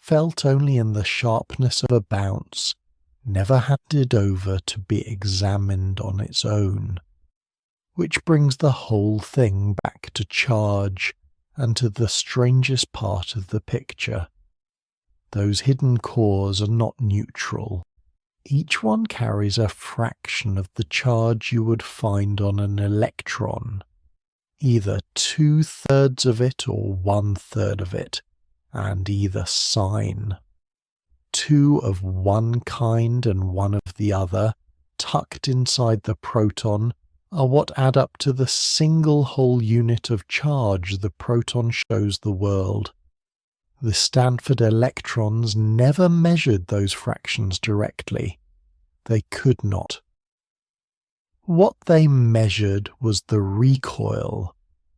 felt only in the sharpness of a bounce, never handed over to be examined on its own. Which brings the whole thing back to charge, and to the strangest part of the picture. Those hidden cores are not neutral. Each one carries a fraction of the charge you would find on an electron, either 2/3 of it or 1/3 of it, and either sign. 2 of one kind and 1 of the other, tucked inside the proton, are what add up to the single whole unit of charge the proton shows the world. The Stanford electrons never measured those fractions directly. They could not. What they measured was the recoil,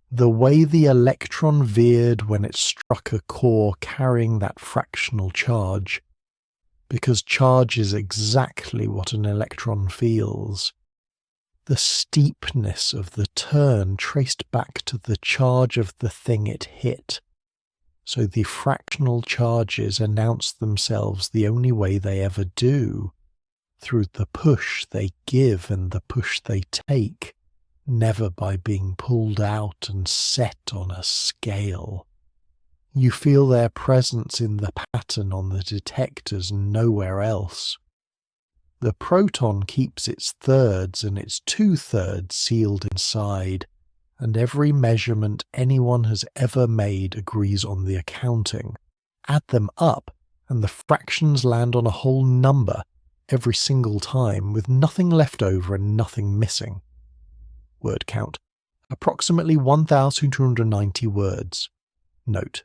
the way the electron veered when it struck a core carrying that fractional charge, because charge is exactly what an electron feels. The steepness of the turn traced back to the charge of the thing it hit. So the fractional charges announce themselves the only way they ever do, through the push they give and the push they take, never by being pulled out and set on a scale. You feel their presence in the pattern on the detectors nowhere else. The proton keeps its thirds and its 2/3 sealed inside, and every measurement anyone has ever made agrees on the accounting. Add them up, and the fractions land on a whole number every single time, with nothing left over and nothing missing. Word count: approximately 1,290 words. Note: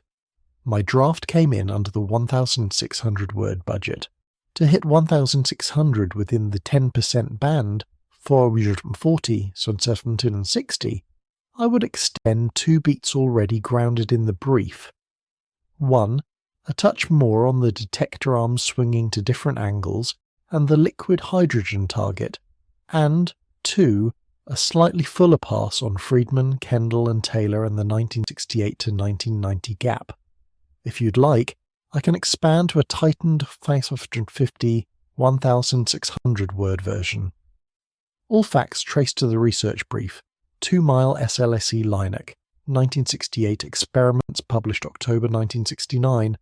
my draft came in under the 1,600 word budget. To hit 1,600 within the 10% band, 440, so 1760, I would extend 2 beats already grounded in the brief. 1. A touch more on the detector arms swinging to different angles, and the liquid hydrogen target, and 2. A slightly fuller pass on Friedman, Kendall and Taylor and the 1968 to 1990 gap. If you'd like, I can expand to a tightened 550, 1,600 word version. All facts traced to the research brief. 2-mile SLSE Lilac, 1968 experiments published October 1969.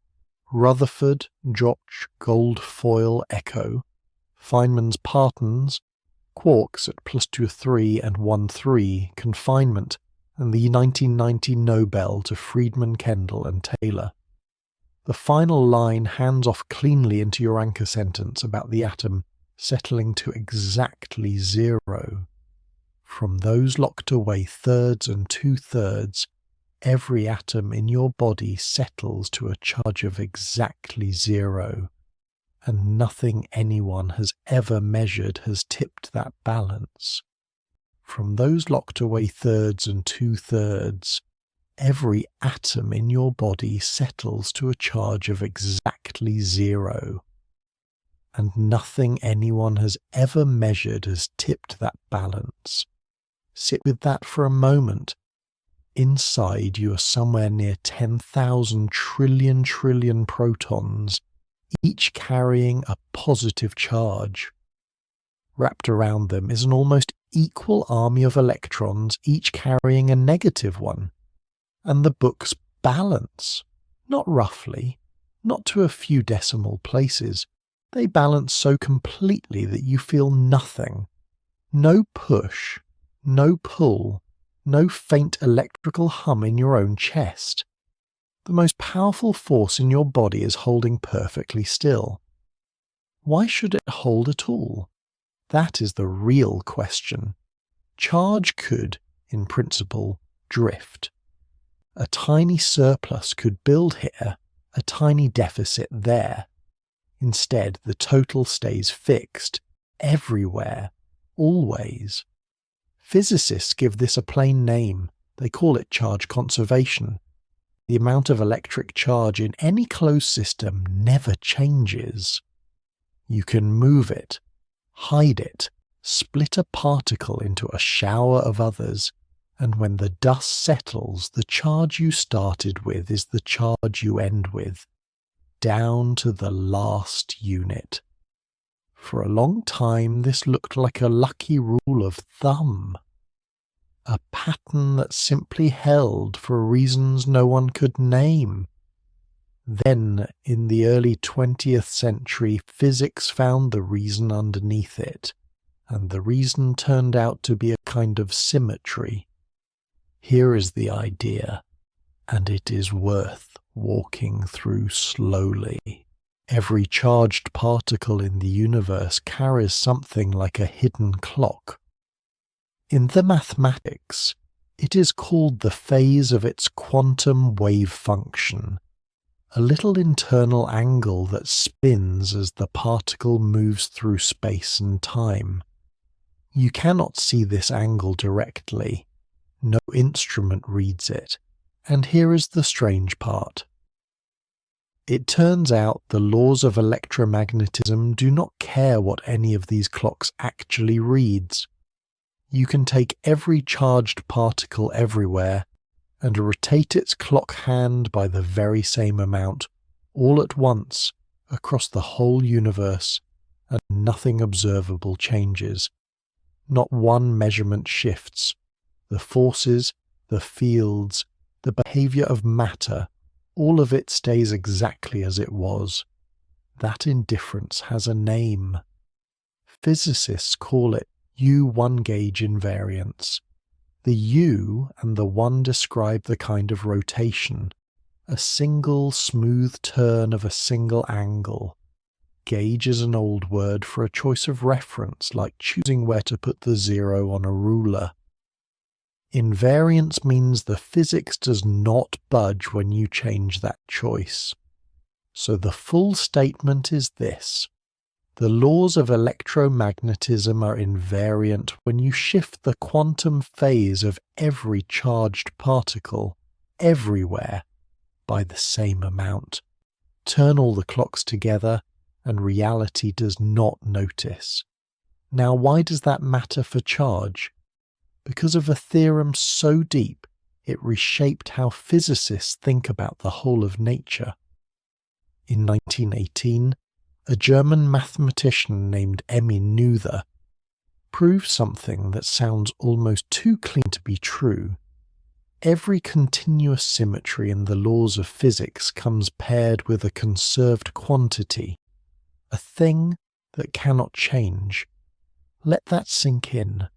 Rutherford, Joch, gold foil, echo, Feynman's partons, quarks at +2 3 and 1 3, confinement, and the 1990 Nobel to Friedman, Kendall and Taylor. The final line hands off cleanly into your anchor sentence about the atom settling to exactly 0. From those locked away thirds and 2/3, every atom in your body settles to a charge of exactly 0, and nothing anyone has ever measured has tipped that balance. From those locked away thirds and 2/3, every atom in your body settles to a charge of exactly 0, and nothing anyone has ever measured has tipped that balance. Sit with that for a moment. Inside you are somewhere near 10,000 trillion protons, each carrying a positive charge. Wrapped around them is an almost equal army of electrons, each carrying a negative one. And the books balance, not roughly, not to a few decimal places. They balance so completely that you feel nothing. No push, no pull, no faint electrical hum in your own chest. The most powerful force in your body is holding perfectly still. Why should it hold at all? That is the real question. Charge could, in principle, drift. A tiny surplus could build here, a tiny deficit there. Instead, the total stays fixed, everywhere, always. Physicists give this a plain name. They call it charge conservation. The amount of electric charge in any closed system never changes. You can move it, hide it, split a particle into a shower of others, and when the dust settles, the charge you started with is the charge you end with, down to the last unit. For a long time, this looked like a lucky rule of thumb, a pattern that simply held for reasons no one could name. Then, in the early 20th century, physics found the reason underneath it, and the reason turned out to be a kind of symmetry. Here is the idea, and it is worth walking through slowly. Every charged particle in the universe carries something like a hidden clock. In the mathematics, it is called the phase of its quantum wave function, a little internal angle that spins as the particle moves through space and time. You cannot see this angle directly. No instrument reads it. And here is the strange part. It turns out the laws of electromagnetism do not care what any of these clocks actually reads. You can take every charged particle everywhere and rotate its clock hand by the very same amount, all at once, across the whole universe, and nothing observable changes. Not one measurement shifts. The forces, the fields, the behavior of matter, all of it stays exactly as it was. That indifference has a name. Physicists call it U1 gauge invariance. The U and the 1 describe the kind of rotation, a single smooth turn of a single angle. Gauge is an old word for a choice of reference, like choosing where to put the 0 on a ruler. Invariance means the physics does not budge when you change that choice. So the full statement is this. The laws of electromagnetism are invariant when you shift the quantum phase of every charged particle, everywhere, by the same amount. Turn all the clocks together, and reality does not notice. Now, why does that matter for charge? Because of a theorem so deep, it reshaped how physicists think about the whole of nature. In 1918, a German mathematician named Emmy Noether proved something that sounds almost too clean to be true. every continuous symmetry in the laws of physics comes paired with a conserved quantity, a thing that cannot change. Let that sink in,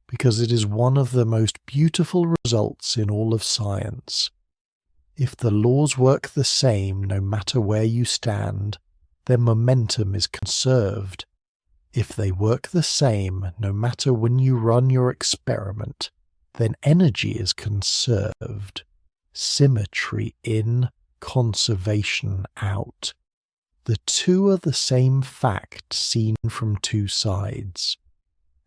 because it is one of the most beautiful results in all of science. If the laws work the same no matter where you stand, then momentum is conserved. If they work the same no matter when you run your experiment, then energy is conserved. Symmetry in, conservation out. The two are the same fact seen from two sides.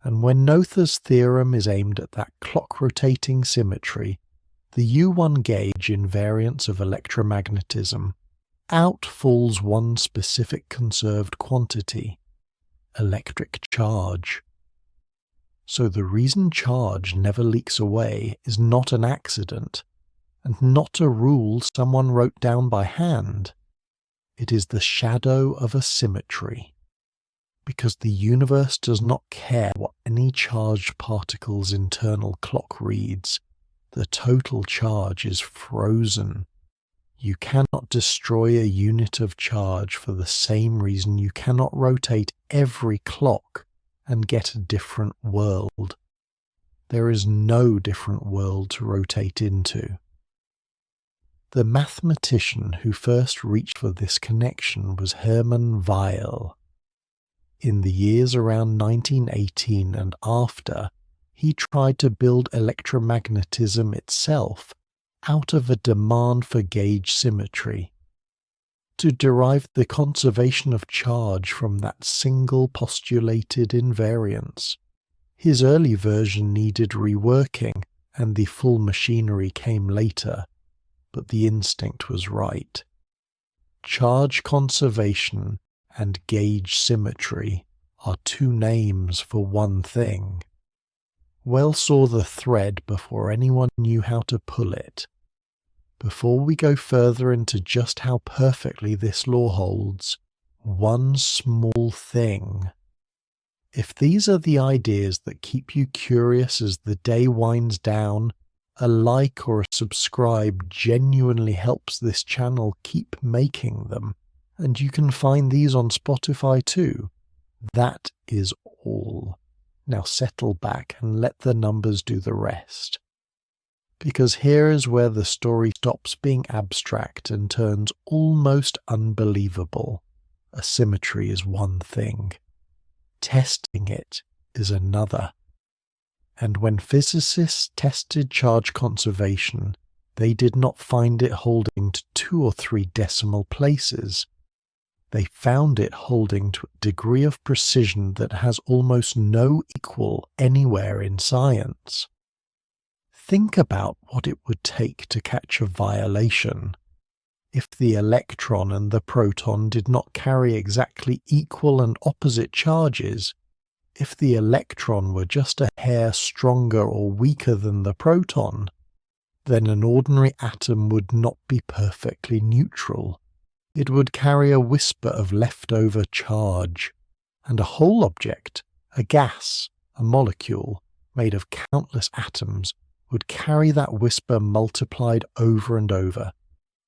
And when Noether's theorem is aimed at that clock-rotating symmetry, the U1 gauge invariance of electromagnetism, out falls one specific conserved quantity, electric charge. So the reason charge never leaks away is not an accident, and not a rule someone wrote down by hand. It is the shadow of a symmetry, because the universe does not care what any charged particle's internal clock reads. The total charge is frozen. You cannot destroy a unit of charge for the same reason you cannot rotate every clock and get a different world. There is no different world to rotate into. The mathematician who first reached for this connection was Hermann Weyl. In the years around 1918 and after, he tried to build electromagnetism itself out of a demand for gauge symmetry, to derive the conservation of charge from that single postulated invariance. His early version needed reworking, and the full machinery came later, but the instinct was right. Charge conservation and gauge symmetry are two names for one thing. Weyl saw the thread before anyone knew how to pull it. Before we go further into just how perfectly this law holds, one small thing. If these are the ideas that keep you curious as the day winds down, a like or a subscribe genuinely helps this channel keep making them, and you can find these on Spotify too. That is all. Now settle back and let the numbers do the rest. Because here is where the story stops being abstract and turns almost unbelievable. A symmetry is one thing. Testing it is another. And when physicists tested charge conservation, they did not find it holding to 2 or 3 decimal places. They found it holding to a degree of precision that has almost no equal anywhere in science. Think about what it would take to catch a violation. If the electron and the proton did not carry exactly equal and opposite charges, if the electron were just a hair stronger or weaker than the proton, then an ordinary atom would not be perfectly neutral. It would carry a whisper of leftover charge, and a whole object, a gas, a molecule, made of countless atoms, would carry that whisper multiplied over and over.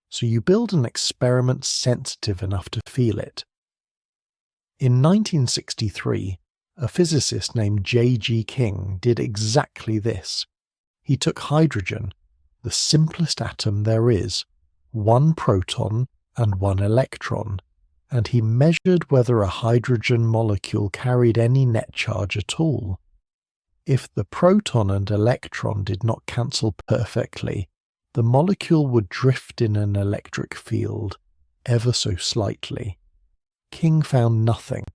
So you build an experiment sensitive enough to feel it. In 1963, a physicist named J.G. King did exactly this. He took hydrogen, the simplest atom there is, one proton and one electron, and he measured whether a hydrogen molecule carried any net charge at all. If the proton and electron did not cancel perfectly, the molecule would drift in an electric field, ever so slightly. King found nothing,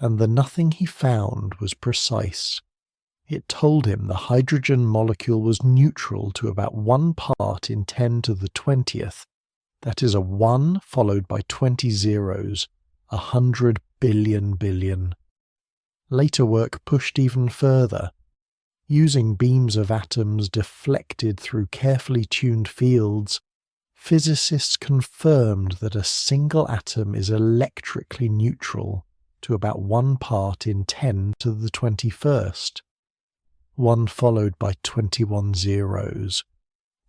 and the nothing he found was precise. It told him the hydrogen molecule was neutral to about 1 part in 10 to the 20th. That is a 1 followed by 20 zeros, 100 billion. Later work pushed even further. Using beams of atoms deflected through carefully tuned fields, physicists confirmed that a single atom is electrically neutral to about 1 part in 10 to the 21st, 1 followed by 21 zeros.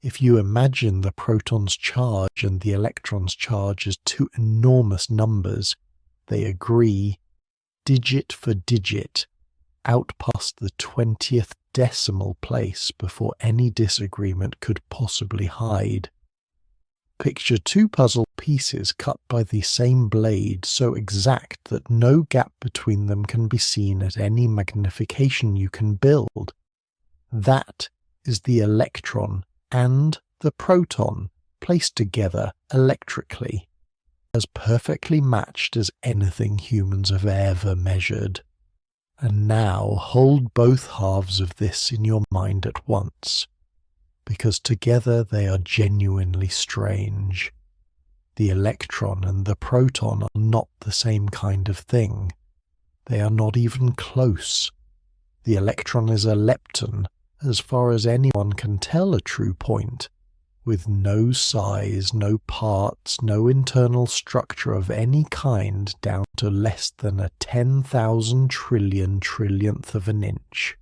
If you imagine the proton's charge and the electron's charge as two enormous numbers, they agree, digit for digit, out past the 20th decimal place before any disagreement could possibly hide. Picture two puzzle pieces cut by the same blade so exact that no gap between them can be seen at any magnification you can build. That is the electron and the proton placed together electrically, as perfectly matched as anything humans have ever measured. And now hold both halves of this in your mind at once, because together they are genuinely strange. The electron and the proton are not the same kind of thing. They are not even close. The electron is a lepton, as far as anyone can tell a true point, with no size, no parts, no internal structure of any kind down to less than a 10,000 trillion trillionth of an inch.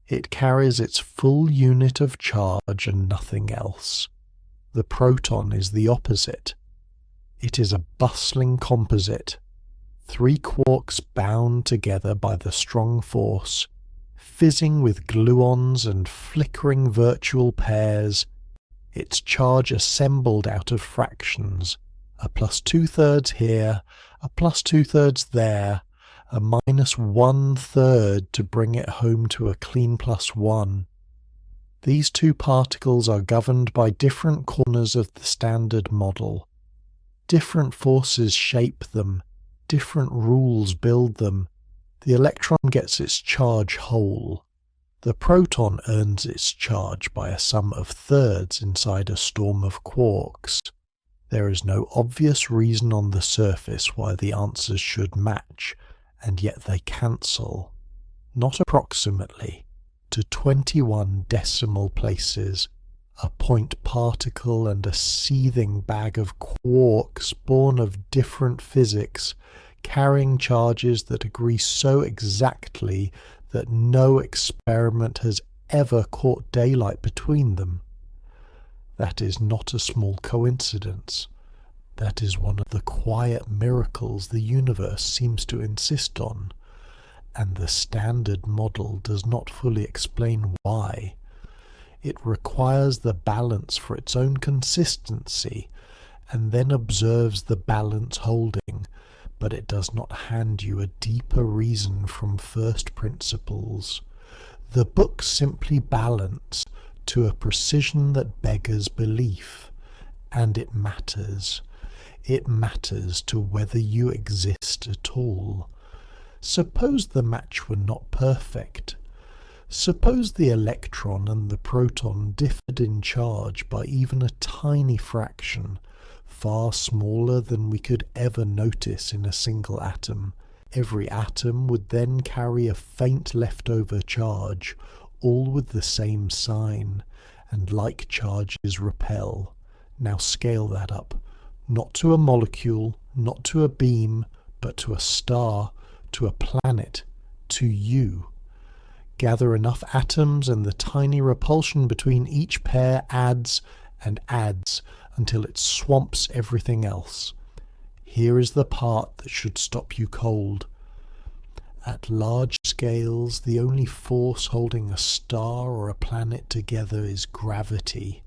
It carries its full unit of charge and nothing else. The proton is the opposite. It is a bustling composite, three quarks bound together by the strong force, fizzing with gluons and flickering virtual pairs, its charge assembled out of fractions, a plus 2/3 here, a plus 2/3 there, a minus 1/3 to bring it home to a clean +1. These two particles are governed by different corners of the standard model. Different forces shape them, different rules build them. The electron gets its charge whole. The proton earns its charge by a sum of thirds inside a storm of quarks. There is no obvious reason on the surface why the answers should match, and yet they cancel, not approximately, to 21 decimal places. A point particle and a seething bag of quarks born of different physics, carrying charges that agree so exactly that no experiment has ever caught daylight between them. That is not a small coincidence. That is one of the quiet miracles the universe seems to insist on, and the standard model does not fully explain why. It requires the balance for its own consistency, and then observes the balance holding, but it does not hand you a deeper reason from first principles. The books simply balance to a precision that beggars belief, and it matters. It matters to whether you exist at all. Suppose the match were not perfect. Suppose the electron and the proton differed in charge by even a tiny fraction, far smaller than we could ever notice in a single atom. Every atom would then carry a faint leftover charge, all with the same sign, and like charges repel. Now scale that up, not to a molecule, not to a beam, but to a star, to a planet, to you. Gather enough atoms and the tiny repulsion between each pair adds and adds until it swamps everything else. Here is the part that should stop you cold. At large scales, the only force holding a star or a planet together is gravity,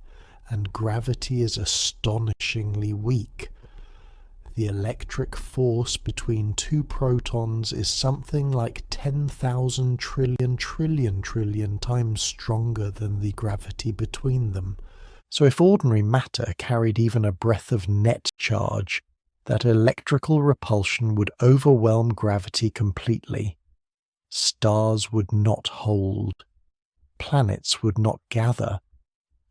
and gravity is astonishingly weak. The electric force between two protons is something like 10,000 trillion times stronger than the gravity between them. So if ordinary matter carried even a breath of net charge, that electrical repulsion would overwhelm gravity completely. Stars would not hold. Planets would not gather.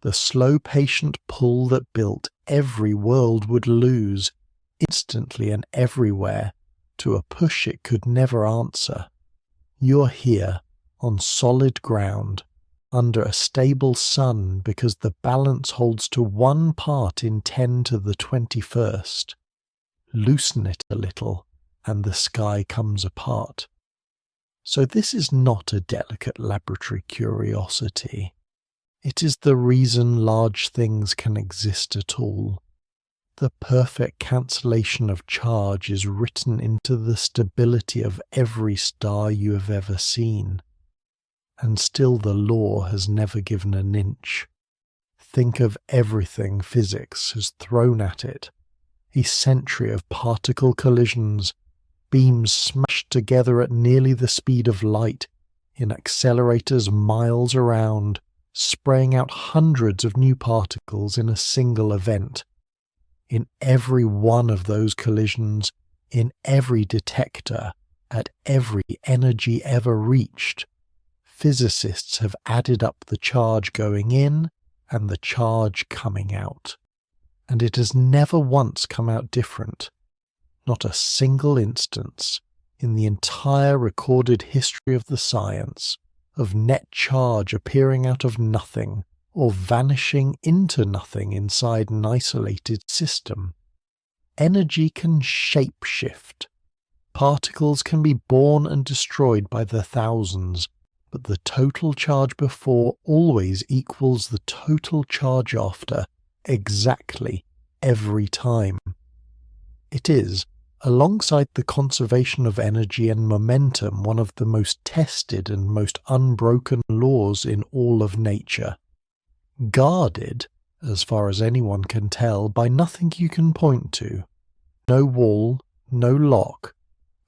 The slow, patient pull that built every world would lose, instantly and everywhere, to a push it could never answer. You're here, on solid ground, under a stable sun because the balance holds to 1 part in 10 to the 21st. Loosen it a little, and the sky comes apart. So this is not a delicate laboratory curiosity. It is the reason large things can exist at all. The perfect cancellation of charge is written into the stability of every star you have ever seen. And still the law has never given an inch. Think of everything physics has thrown at it. A century of particle collisions, beams smashed together at nearly the speed of light, in accelerators miles around, spraying out hundreds of new particles in a single event. In every one of those collisions, in every detector, at every energy ever reached, physicists have added up the charge going in and the charge coming out. And it has never once come out different. Not a single instance in the entire recorded history of the science of net charge appearing out of nothing or vanishing into nothing inside an isolated system. Energy can shape-shift. Particles can be born and destroyed by the thousands, but the total charge before always equals the total charge after, exactly every time. It is, alongside the conservation of energy and momentum, one of the most tested and most unbroken laws in all of nature. Guarded, as far as anyone can tell, by nothing you can point to. No wall, no lock,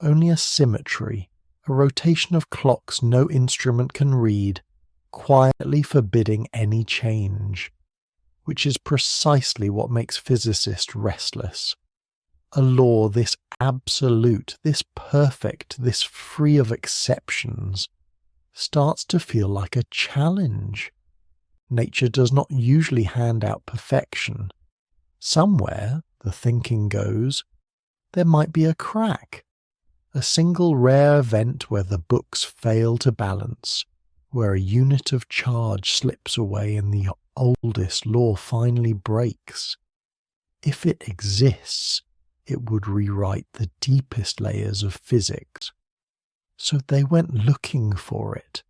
only a symmetry, a rotation of clocks no instrument can read, quietly forbidding any change. Which is precisely what makes physicists restless. A law this absolute, this perfect, this free of exceptions, starts to feel like a challenge. Nature does not usually hand out perfection. Somewhere, the thinking goes, there might be a crack, a single rare event where the books fail to balance, where a unit of charge slips away and the oldest law finally breaks. If it exists, it would rewrite the deepest layers of physics. So they went looking for it,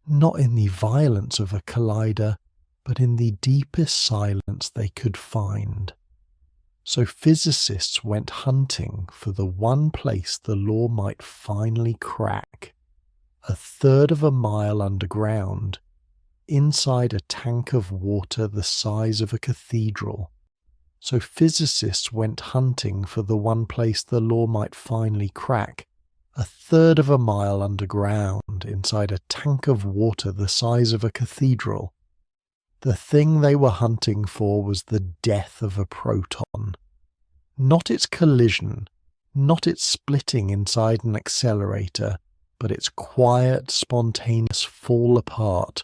not in the violence of a collider, but in the deepest silence they could find. So physicists went hunting for the one place the law might finally crack, a third of a mile underground, inside a tank of water the size of a cathedral. So physicists went hunting for the one place the law might finally crack, a third of a mile underground, inside a tank of water the size of a cathedral. The thing they were hunting for was the death of a proton. Not its collision, not its splitting inside an accelerator, but its quiet, spontaneous fall apart.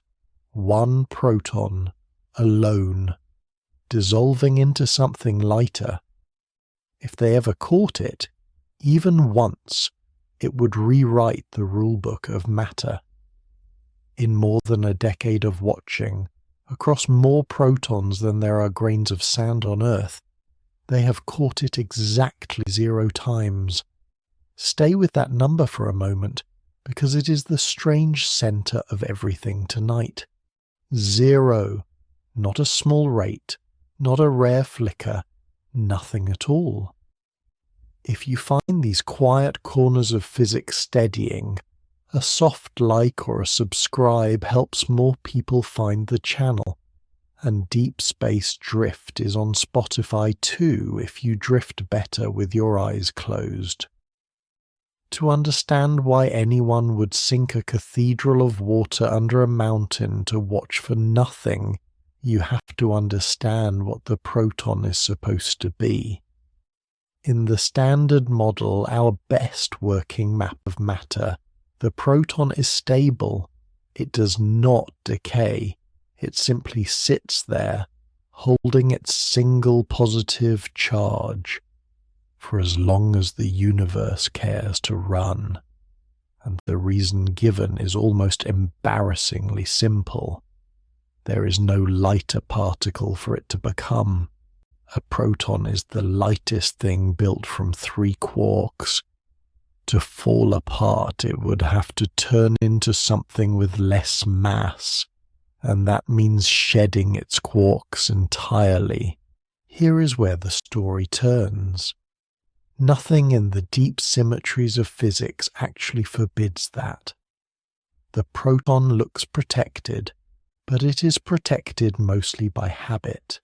One proton, alone, dissolving into something lighter. If they ever caught it, even once, it would rewrite the rulebook of matter. In more than a decade of watching, across more protons than there are grains of sand on Earth, they have caught it exactly 0 times. Stay with that number for a moment, because it is the strange center of everything tonight. 0, not a small rate, not a rare flicker, nothing at all. If you find these quiet corners of physics steadying, a soft like or a subscribe helps more people find the channel. And Deep Space Drift is on Spotify too if you drift better with your eyes closed. To understand why anyone would sink a cathedral of water under a mountain to watch for nothing, you have to understand what the proton is supposed to be. In the Standard Model, our best working map of matter, the proton is stable. It does not decay. It simply sits there, holding its single positive charge, for as long as the universe cares to run. And the reason given is almost embarrassingly simple. There is no lighter particle for it to become. A proton is the lightest thing built from 3 quarks. To fall apart, it would have to turn into something with less mass, and that means shedding its quarks entirely. Here is where the story turns. Nothing in the deep symmetries of physics actually forbids that. The proton looks protected, but it is protected mostly by habit.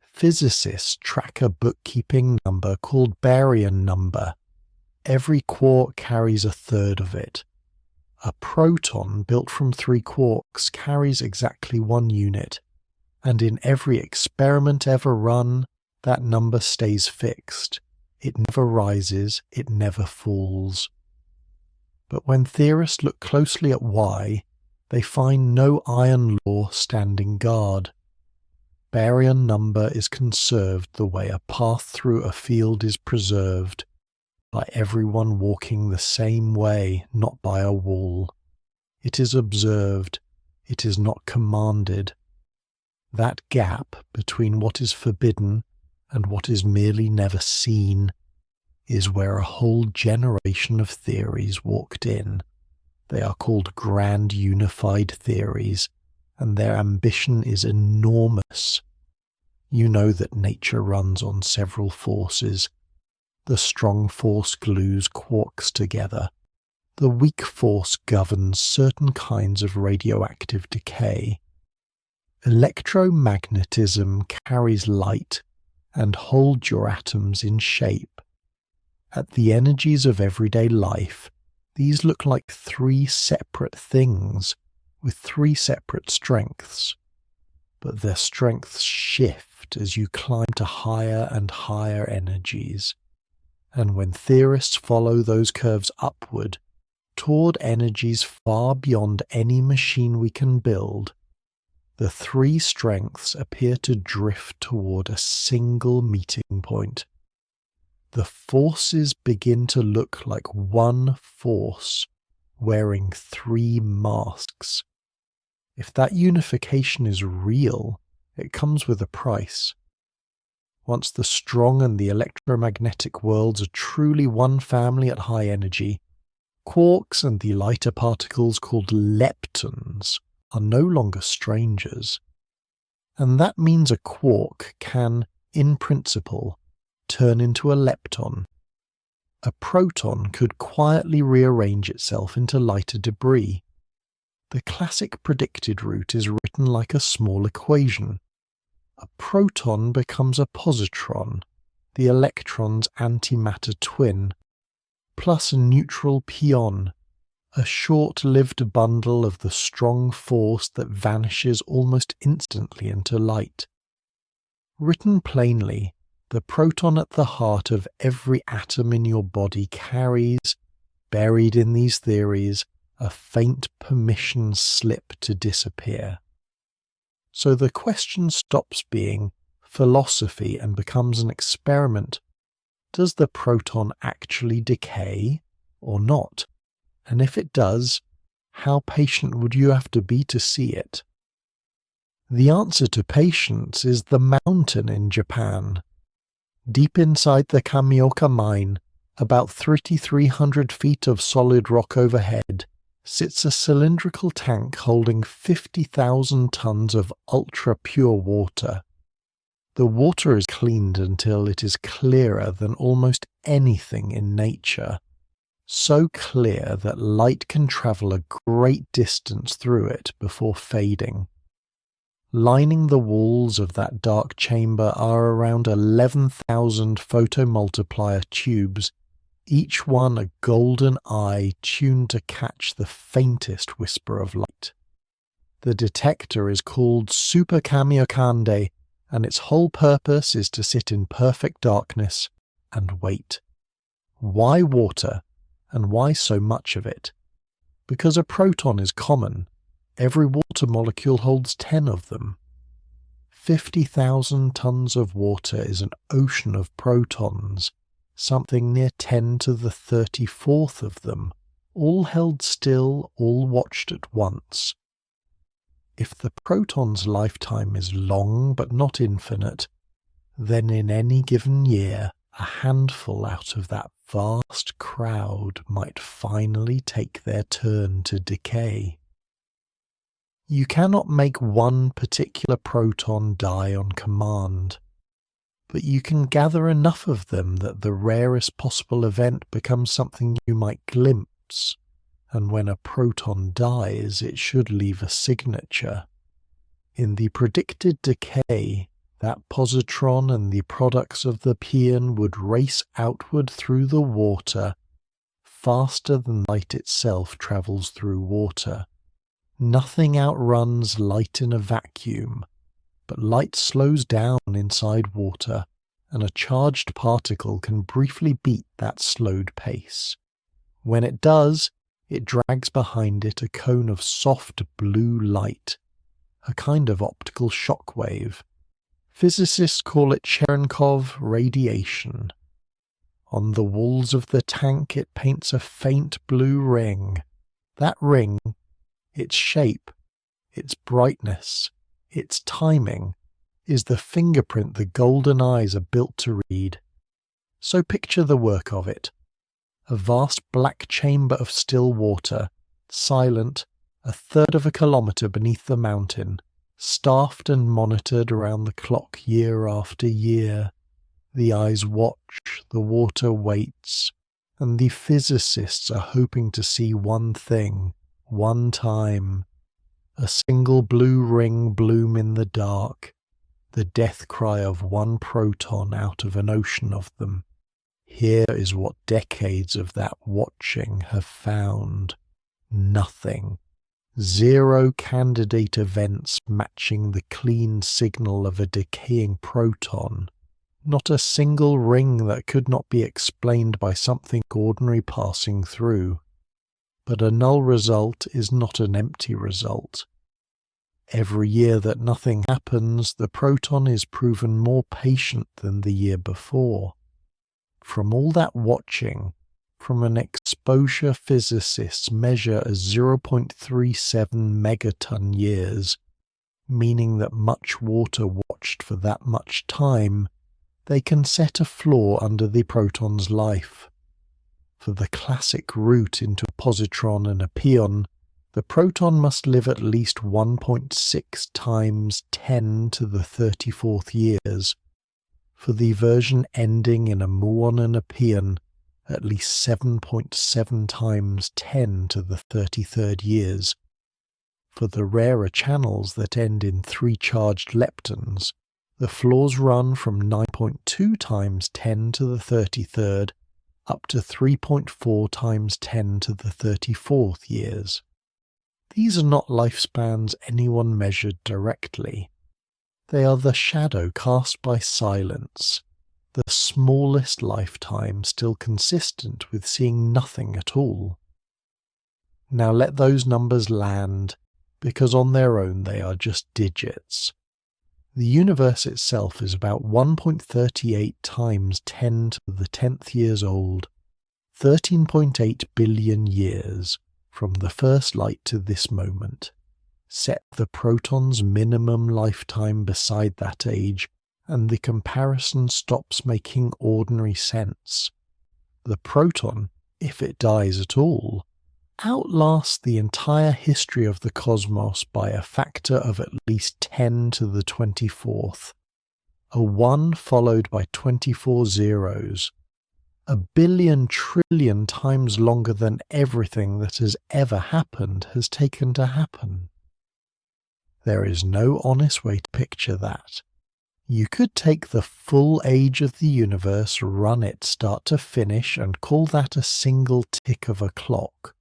Physicists track a bookkeeping number called baryon number. Every quark carries a third of it. A proton built from 3 quarks carries exactly 1 unit, and in every experiment ever run, that number stays fixed. It never rises, it never falls. But when theorists look closely at why, they find no iron law standing guard. Baryon number is conserved the way a path through a field is preserved, by everyone walking the same way, not by a wall. It is observed, it is not commanded. That gap between what is forbidden and what is merely never seen is where a whole generation of theories walked in. They are called grand unified theories, and their ambition is enormous. You know that nature runs on several forces. The strong force glues quarks together. The weak force governs certain kinds of radioactive decay. Electromagnetism carries light and holds your atoms in shape. At the energies of everyday life, these look like 3 separate things with 3 separate strengths. But their strengths shift as you climb to higher and higher energies. And when theorists follow those curves upward, toward energies far beyond any machine we can build, the 3 strengths appear to drift toward a single meeting point. The forces begin to look like one force wearing 3 masks. If that unification is real, it comes with a price. Once the strong and the electromagnetic worlds are truly one family at high energy, quarks and the lighter particles called leptons are no longer strangers. And that means a quark can, in principle, turn into a lepton. A proton could quietly rearrange itself into lighter debris. The classic predicted route is written like a small equation. A proton becomes a positron, the electron's antimatter twin, plus a neutral pion, a short-lived bundle of the strong force that vanishes almost instantly into light. Written plainly, the proton at the heart of every atom in your body carries, buried in these theories, a faint permission slip to disappear. So the question stops being philosophy and becomes an experiment. Does the proton actually decay or not? And if it does, how patient would you have to be to see it? The answer to patience is the mountain in Japan. Deep inside the Kamioka mine, about 3,300 feet of solid rock overhead, sits a cylindrical tank holding 50,000 tons of ultra-pure water. The water is cleaned until it is clearer than almost anything in nature, so clear that light can travel a great distance through it before fading. Lining the walls of that dark chamber are around 11,000 photomultiplier tubes, each one a golden eye tuned to catch the faintest whisper of light. The detector is called Super Kamiokande, and its whole purpose is to sit in perfect darkness and wait. Why water, and why so much of it? Because a proton is common. Every water molecule holds 10 of them. 50,000 tons of water is an ocean of protons, something near 10 to the 34th of them, all held still, all watched at once. If the proton's lifetime is long but not infinite, then in any given year a handful out of that vast crowd might finally take their turn to decay. You cannot make one particular proton die on command, but you can gather enough of them that the rarest possible event becomes something you might glimpse, and when a proton dies, it should leave a signature. In the predicted decay, that positron and the products of the pion would race outward through the water faster than light itself travels through water. Nothing outruns light in a vacuum, but light slows down inside water, and a charged particle can briefly beat that slowed pace. When it does, it drags behind it a cone of soft blue light, a kind of optical shock wave. Physicists call it Cherenkov radiation. On the walls of the tank it paints a faint blue ring. That ring, its shape, its brightness, its timing, is the fingerprint the golden eyes are built to read. So picture the work of it. A vast black chamber of still water, silent, a third of a kilometre beneath the mountain, staffed and monitored around the clock year after year. The eyes watch, the water waits, and the physicists are hoping to see one thing, one time. A single blue ring bloom in the dark, the death cry of one proton out of an ocean of them. Here is what decades of that watching have found. Nothing. 0 candidate events matching the clean signal of a decaying proton. Not a single ring that could not be explained by something ordinary passing through. But a null result is not an empty result. Every year that nothing happens, the proton is proven more patient than the year before. From all that watching, from an exposure physicists measure as 0.37 megaton years, meaning that much water watched for that much time, they can set a floor under the proton's life. For the classic route into a positron and a pion, the proton must live at least 1.6 times 10 to the 34th years. For the version ending in a muon and a pion, at least 7.7 times 10 to the 33rd years. For the rarer channels that end in 3 charged leptons, the floors run from 9.2 times 10 to the 33rd up to 3.4 times 10 to the 34th years. These are not lifespans anyone measured directly. They are the shadow cast by silence, the smallest lifetime still consistent with seeing nothing at all. Now let those numbers land, because on their own they are just digits. The universe itself is about 1.38 times 10 to the 10th years old, 13.8 billion years from the first light to this moment. Set the proton's minimum lifetime beside that age, and the comparison stops making ordinary sense. The proton, if it dies at all, outlasts the entire history of the cosmos by a factor of at least 10 to the 24th, a 1 followed by 24 zeros, a billion trillion times longer than everything that has ever happened has taken to happen. There is no honest way to picture that. You could take the full age of the universe, run it start to finish, and call that a single tick of a clock.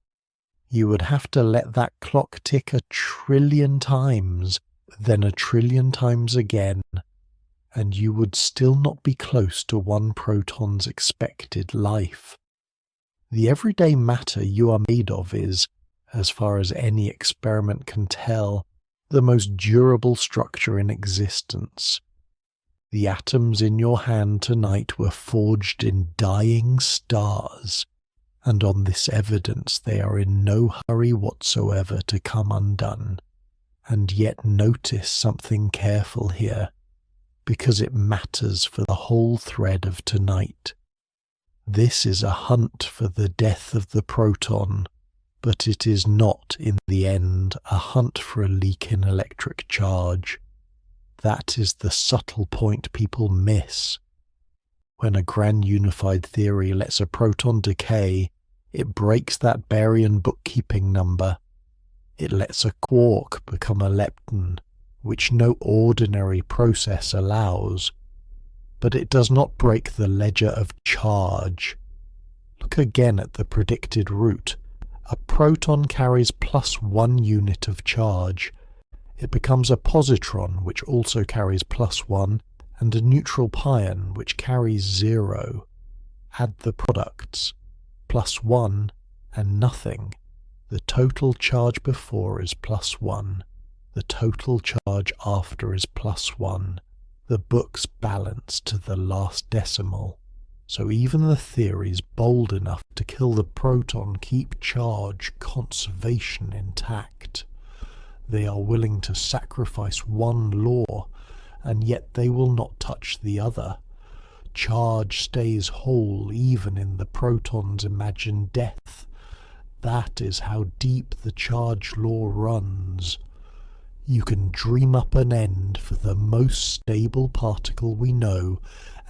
You would have to let that clock tick 1 trillion times, then 1 trillion times again, and you would still not be close to one proton's expected life. The everyday matter you are made of is, as far as any experiment can tell, the most durable structure in existence. The atoms in your hand tonight were forged in dying stars, and on this evidence they are in no hurry whatsoever to come undone. And yet notice something careful here, because it matters for the whole thread of tonight. This is a hunt for the death of the proton, But it is not, in the end, a hunt for a leak in electric charge. That is the subtle point people miss. When a grand unified theory lets a proton decay, it breaks that baryon bookkeeping number. It lets a quark become a lepton, which no ordinary process allows. But it does not break the ledger of charge. Look again at the predicted route. A proton carries +1 unit of charge. It becomes a positron, which also carries +1, and a neutral pion, which carries 0. Add the products. +1 and nothing. The total charge before is +1. The total charge after is +1. The books balance to the last decimal. So even the theories bold enough to kill the proton keep charge conservation intact. They are willing to sacrifice one law, and yet they will not touch the other. Charge stays whole even in the proton's imagined death. That is how deep the charge law runs. You can dream up an end for the most stable particle we know,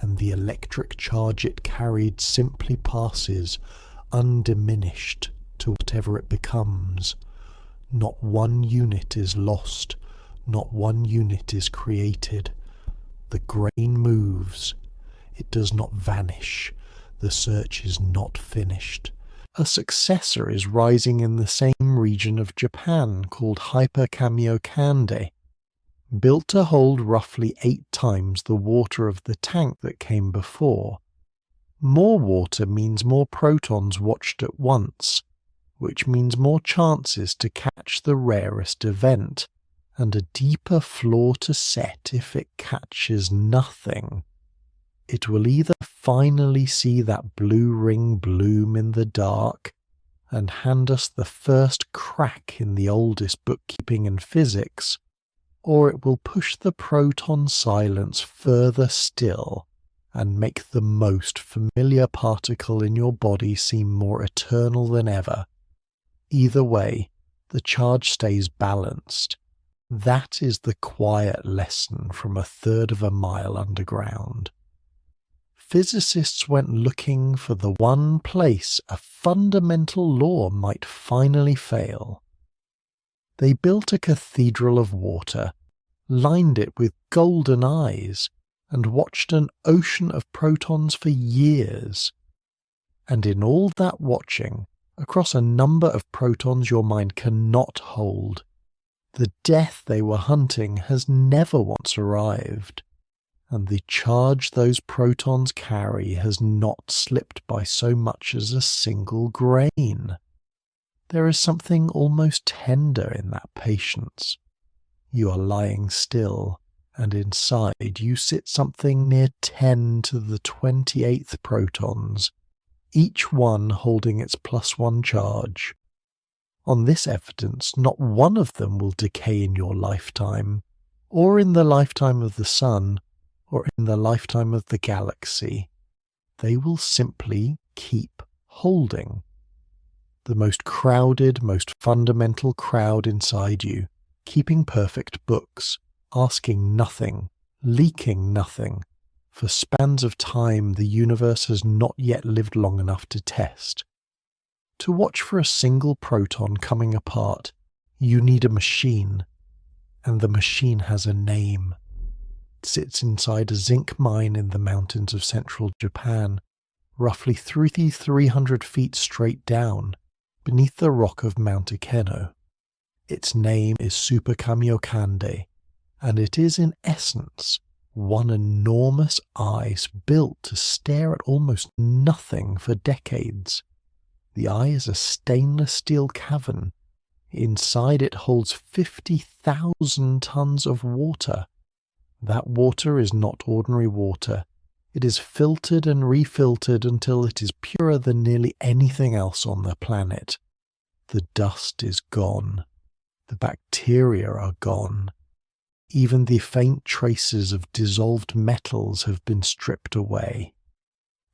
and the electric charge it carried simply passes, undiminished, to whatever it becomes. Not one unit is lost, not one unit is created. The grain moves. It does not vanish. The search is not finished. A successor is rising in the same region of Japan called Hyperkamiokande, built to hold roughly 8 times the water of the tank that came before. More water means more protons watched at once, which means more chances to catch the rarest event, and a deeper flaw to set if it catches nothing. It will either finally see that blue ring bloom in the dark and hand us the first crack in the oldest bookkeeping and physics, or it will push the proton silence further still and make the most familiar particle in your body seem more eternal than ever. Either way, the charge stays balanced. That is the quiet lesson from 1/3 of a mile underground. Physicists went looking for the one place a fundamental law might finally fail. They built a cathedral of water, lined it with golden eyes, and watched an ocean of protons for years. And in all that watching, across a number of protons your mind cannot hold, the death they were hunting has never once arrived. And the charge those protons carry has not slipped by so much as a single grain. There is something almost tender in that patience. You are lying still, and inside you sit something near 10 to the 28th protons, each one holding its +1 charge. On this evidence, not one of them will decay in your lifetime, or in the lifetime of the sun, or in the lifetime of the galaxy. They will simply keep holding. The most crowded, most fundamental crowd inside you, keeping perfect books, asking nothing, leaking nothing, for spans of time the universe has not yet lived long enough to test. To watch for a single proton coming apart, you need a machine, and the machine has a name. Sits inside a zinc mine in the mountains of central Japan, roughly 300 feet straight down, beneath the rock of Mount Ikeno. Its name is Super Kamiokande, and it is in essence one enormous eye built to stare at almost nothing for decades. The eye is a stainless steel cavern. Inside it holds 50,000 tons of water. That water is not ordinary water. It is filtered and refiltered until it is purer than nearly anything else on the planet. The dust is gone. The bacteria are gone. Even the faint traces of dissolved metals have been stripped away.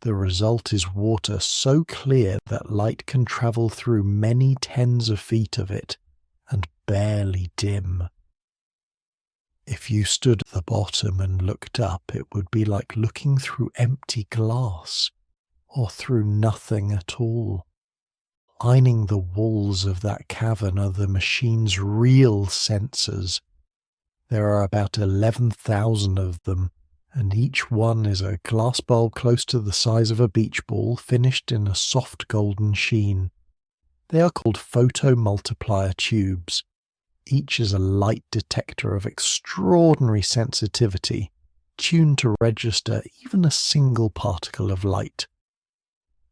The result is water so clear that light can travel through many tens of feet of it and barely dim. If you stood at the bottom and looked up, it would be like looking through empty glass, or through nothing at all. Lining the walls of that cavern are the machine's real sensors. There are about 11,000 of them, and each one is a glass bulb close to the size of a beach ball, finished in a soft golden sheen. They are called photomultiplier tubes. Each is a light detector of extraordinary sensitivity, tuned to register even a single particle of light.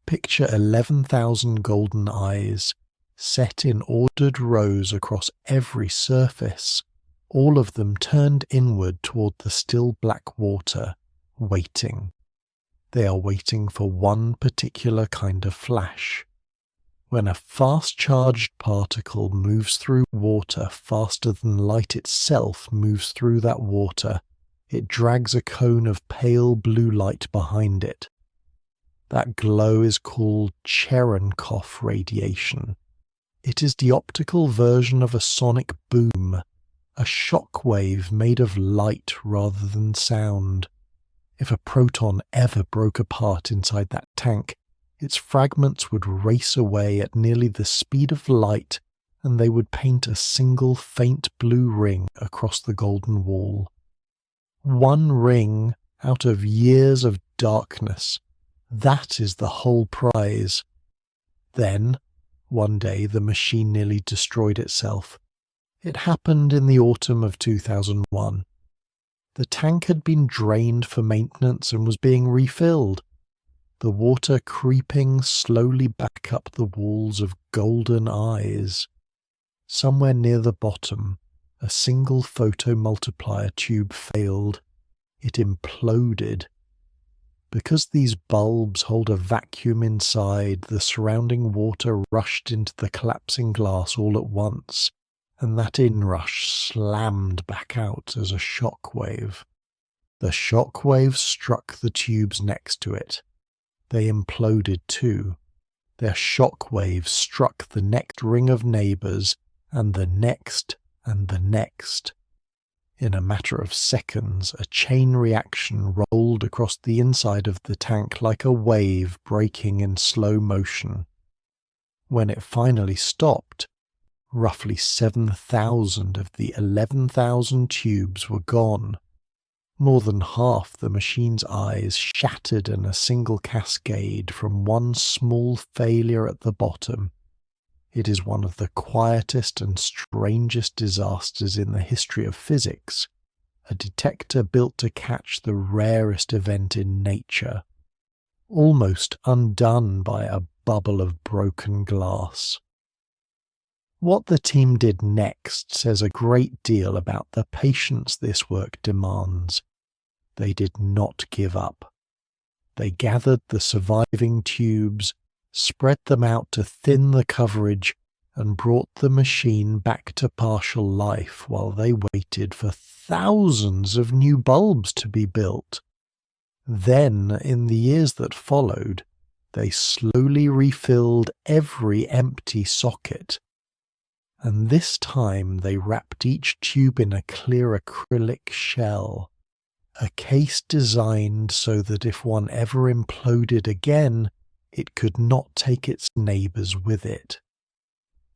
Picture 11,000 golden eyes, set in ordered rows across every surface, all of them turned inward toward the still black water, waiting. They are waiting for one particular kind of flash. When a fast-charged particle moves through water faster than light itself moves through that water, it drags a cone of pale blue light behind it. That glow is called Cherenkov radiation. It is the optical version of a sonic boom, a shock wave made of light rather than sound. If a proton ever broke apart inside that tank, its fragments would race away at nearly the speed of light, and they would paint a single faint blue ring across the golden wall. One ring out of years of darkness. That is the whole prize. Then, one day, the machine nearly destroyed itself. It happened in the autumn of 2001. The tank had been drained for maintenance and was being refilled, the water creeping slowly back up the walls of golden eyes. Somewhere near the bottom, a single photomultiplier tube failed. It imploded. Because these bulbs hold a vacuum inside, the surrounding water rushed into the collapsing glass all at once, and that inrush slammed back out as a shock wave. The shock wave struck the tubes next to it. They imploded too. Their shock wave struck the next ring of neighbours, and the next, and the next. In a matter of seconds, a chain reaction rolled across the inside of the tank like a wave breaking in slow motion. When it finally stopped, roughly 7,000 of the 11,000 tubes were gone. More than half the machine's eyes shattered in a single cascade from one small failure at the bottom. It is one of the quietest and strangest disasters in the history of physics, a detector built to catch the rarest event in nature, almost undone by a bubble of broken glass. What the team did next says a great deal about the patience this work demands. They did not give up. They gathered the surviving tubes, spread them out to thin the coverage, and brought the machine back to partial life while they waited for thousands of new bulbs to be built. Then, in the years that followed, they slowly refilled every empty socket, and this time they wrapped each tube in a clear acrylic shell, a case designed so that if one ever imploded again, it could not take its neighbours with it.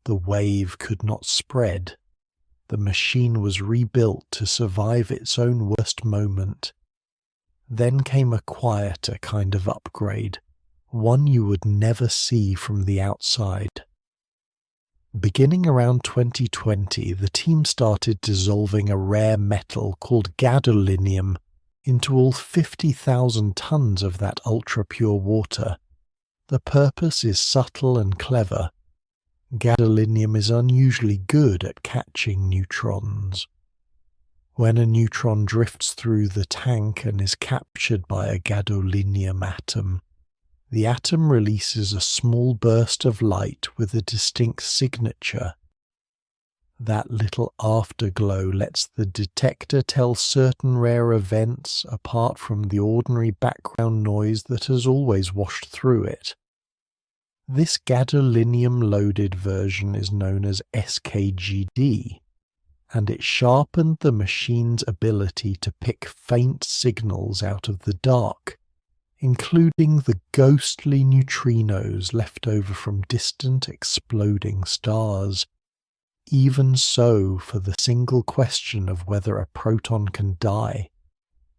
The wave could not spread. The machine was rebuilt to survive its own worst moment. Then came a quieter kind of upgrade, one you would never see from the outside. Beginning around 2020, the team started dissolving a rare metal called gadolinium into all 50,000 tons of that ultra-pure water. The purpose is subtle and clever. Gadolinium is unusually good at catching neutrons. When a neutron drifts through the tank and is captured by a gadolinium atom, the atom releases a small burst of light with a distinct signature. That little afterglow lets the detector tell certain rare events apart from the ordinary background noise that has always washed through it. This gadolinium-loaded version is known as SKGD, and it sharpened the machine's ability to pick faint signals out of the dark, including the ghostly neutrinos left over from distant exploding stars. Even so, for the single question of whether a proton can die,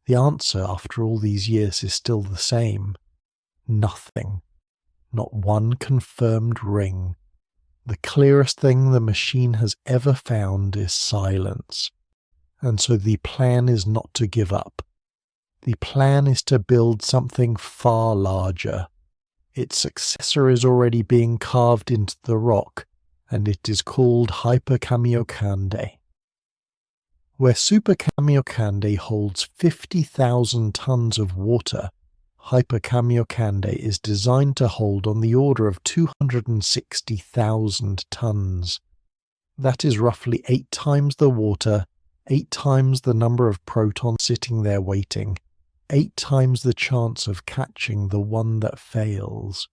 the answer after all these years is still the same. Nothing. Not one confirmed ring. The clearest thing the machine has ever found is silence. And so the plan is not to give up. The plan is to build something far larger. Its successor is already being carved into the rock, and it is called Hyperkamiokande. Where Super Kamiokande holds 50,000 tons of water, Hyperkamiokande is designed to hold on the order of 260,000 tons. That is roughly 8 times the water, 8 times the number of protons sitting there waiting, 8 times the chance of catching the one that fails.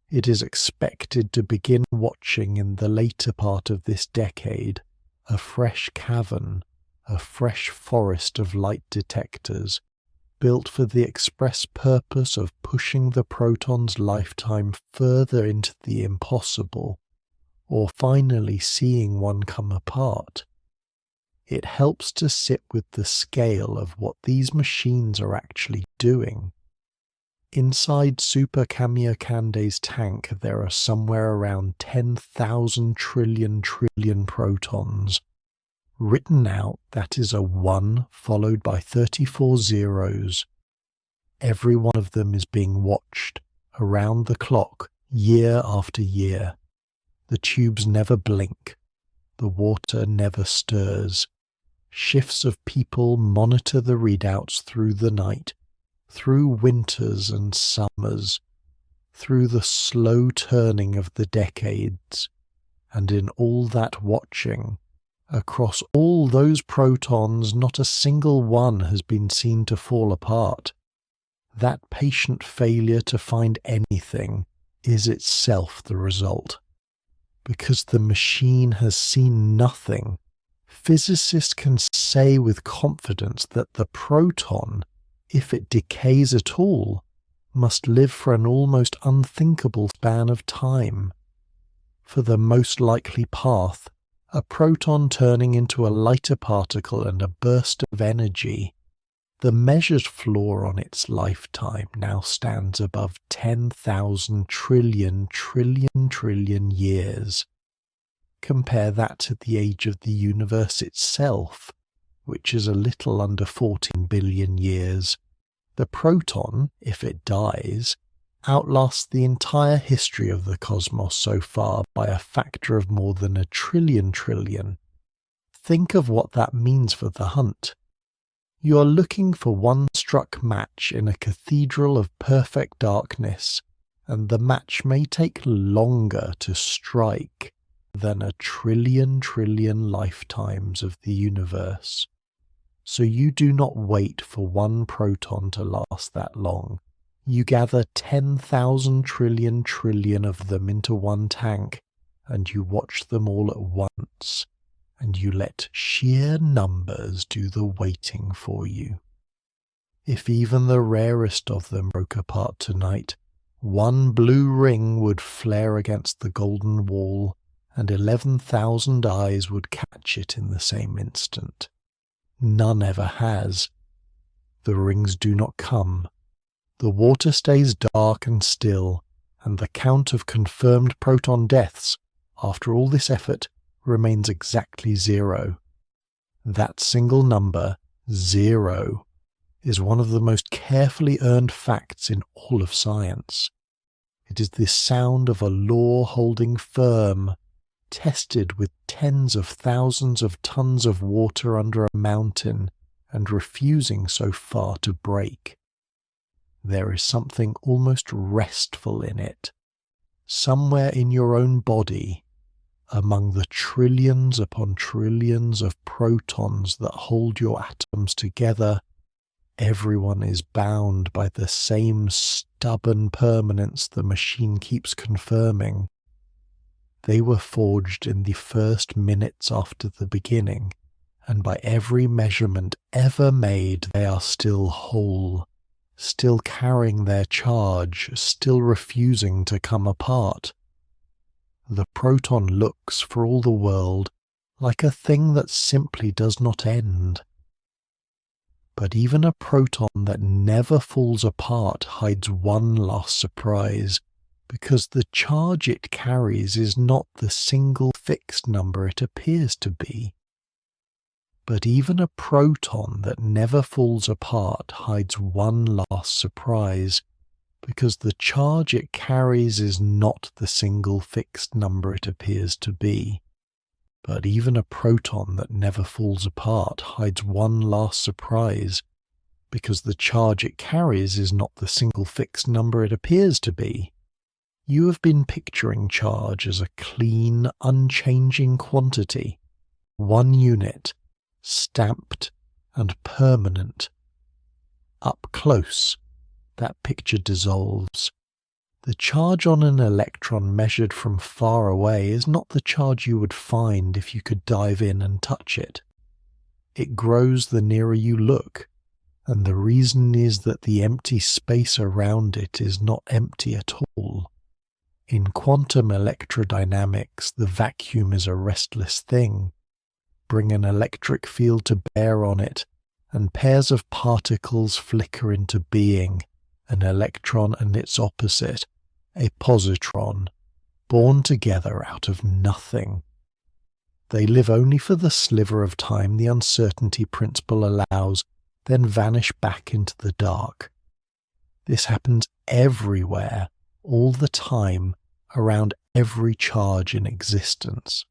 It is expected to begin watching in the later part of this decade, a fresh cavern, a fresh forest of light detectors, built for the express purpose of pushing the proton's lifetime further into the impossible, or finally seeing one come apart. It helps to sit with the scale of what these machines are actually doing. Inside Super Kamiokande's tank there are somewhere around 10,000 trillion protons. Written out, that is a 1 followed by 34 zeros. Every one of them is being watched, around the clock, year after year. The tubes never blink. The water never stirs. Shifts of people monitor the readouts through the night, through winters and summers, through the slow turning of the decades, and in all that watching, across all those protons, not a single one has been seen to fall apart. That patient failure to find anything is itself the result. Because the machine has seen nothing, physicists can say with confidence that the proton, if it decays at all, must live for an almost unthinkable span of time. For the most likely path, a proton turning into a lighter particle and a burst of energy, the measured floor on its lifetime now stands above 10,000 trillion years. Compare that to the age of the universe itself, which is a little under 14 billion years. The proton, if it dies, outlasts the entire history of the cosmos so far by a factor of more than a trillion. Think of what that means for the hunt. You are looking for one struck match in a cathedral of perfect darkness, and the match may take longer to strike than a trillion lifetimes of the universe. So you do not wait for one proton to last that long. You gather 10,000 trillion of them into one tank, and you watch them all at once, and you let sheer numbers do the waiting for you. If even the rarest of them broke apart tonight, one blue ring would flare against the golden wall, and 11,000 eyes would catch it in the same instant. None ever has. The rings do not come. The water stays dark and still, and the count of confirmed proton deaths, after all this effort, remains exactly 0. That single number, 0, is one of the most carefully earned facts in all of science. It is the sound of a law holding firm, tested with tens of thousands of tons of water under a mountain and refusing so far to break. There is something almost restful in it. Somewhere in your own body, Among the trillions upon trillions of protons that hold your atoms together, everyone is bound by the same stubborn permanence the machine keeps confirming. They were forged in the first minutes after the beginning, and by every measurement ever made, they are still whole, still carrying their charge, still refusing to come apart. The proton looks, for all the world, like a thing that simply does not end. But even a proton that never falls apart hides one last surprise, because the charge it carries is not the single fixed number it appears to be. But even a proton that never falls apart hides one last surprise, because the charge it carries is not the single fixed number it appears to be. But even a proton that never falls apart hides one last surprise, because the charge it carries is not the single fixed number it appears to be. You have been picturing charge as a clean, unchanging quantity, one unit, stamped and permanent. Up close, that picture dissolves. The charge on an electron measured from far away is not the charge you would find if you could dive in and touch it. It grows the nearer you look, and the reason is that the empty space around it is not empty at all. In quantum electrodynamics, the vacuum is a restless thing. Bring an electric field to bear on it, and pairs of particles flicker into being, an electron and its opposite, a positron, born together out of nothing. They live only for the sliver of time the uncertainty principle allows, then vanish back into the dark. This happens everywhere, all the time, around every charge in existence.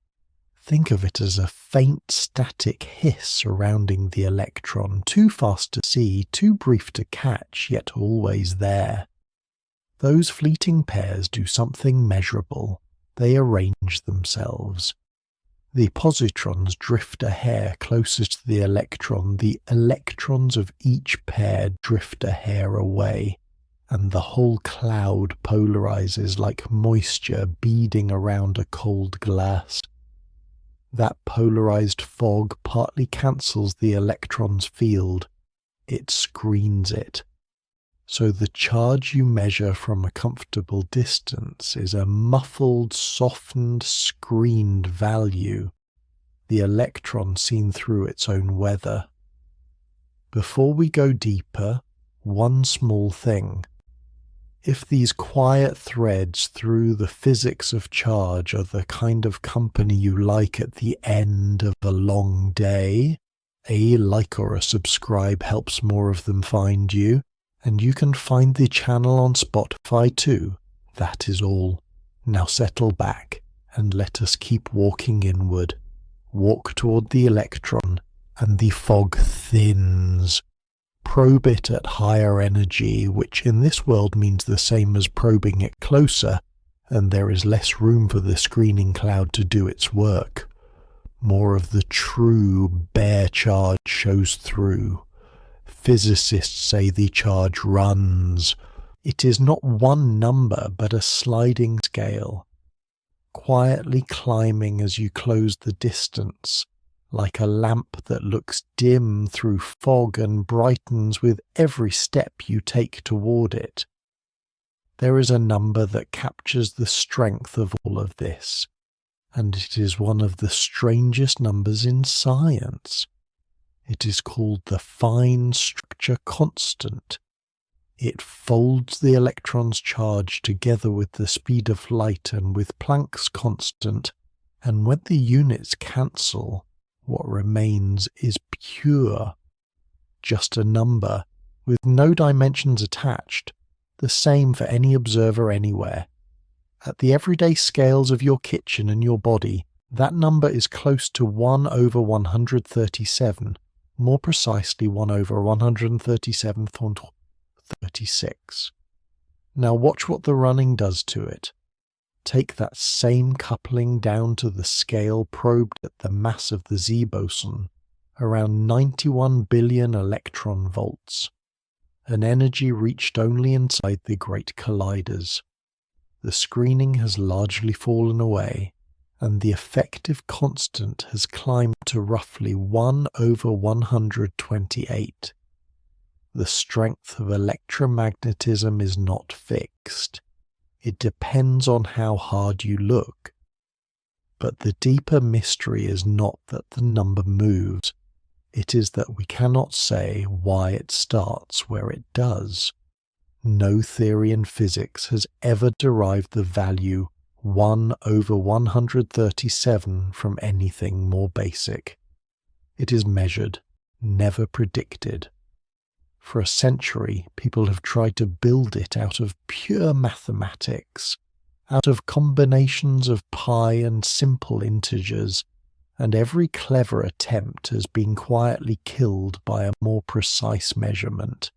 Think of it as a faint static hiss surrounding the electron, too fast to see, too brief to catch, yet always there. Those fleeting pairs do something measurable. They arrange themselves. The positrons drift a hair closer to the electrons of each pair drift a hair away, and the whole cloud polarizes like moisture beading around a cold glass. That polarized fog partly cancels the electron's field. It screens it. So the charge you measure from a comfortable distance is a muffled, softened, screened value, the electron seen through its own weather. Before we go deeper, one small thing. If these quiet threads through the physics of charge are the kind of company you like at the end of a long day, a like or a subscribe helps more of them find you, and you can find the channel on Spotify too. That is all. Now settle back and let us keep walking inward. Walk toward the electron, and the fog thins. Probe it at higher energy, which in this world means the same as probing it closer, and there is less room for the screening cloud to do its work. More of the true, bare charge shows through. Physicists say the charge runs. It is not one number, but a sliding scale, quietly climbing as you close the distance, like a lamp that looks dim through fog and brightens with every step you take toward it. There is a number that captures the strength of all of this, and it is one of the strangest numbers in science. It is called the fine structure constant. It folds the electron's charge together with the speed of light and with Planck's constant, and when the units cancel, what remains is pure, just a number, with no dimensions attached, the same for any observer anywhere. At the everyday scales of your kitchen and your body, that number is close to 1 over 137, more precisely 1 over 137/36. Now watch what the running does to it. Take that same coupling down to the scale probed at the mass of the Z boson, around 91 billion electron volts, an energy reached only inside the great colliders. The screening has largely fallen away, and the effective constant has climbed to roughly 1 over 128. The strength of electromagnetism is not fixed. It depends on how hard you look. But the deeper mystery is not that the number moves. It is that we cannot say why it starts where it does. No theory in physics has ever derived the value 1 over 137 from anything more basic. It is measured, never predicted. For a century, people have tried to build it out of pure mathematics, out of combinations of pi and simple integers, and every clever attempt has been quietly killed by a more precise measurement.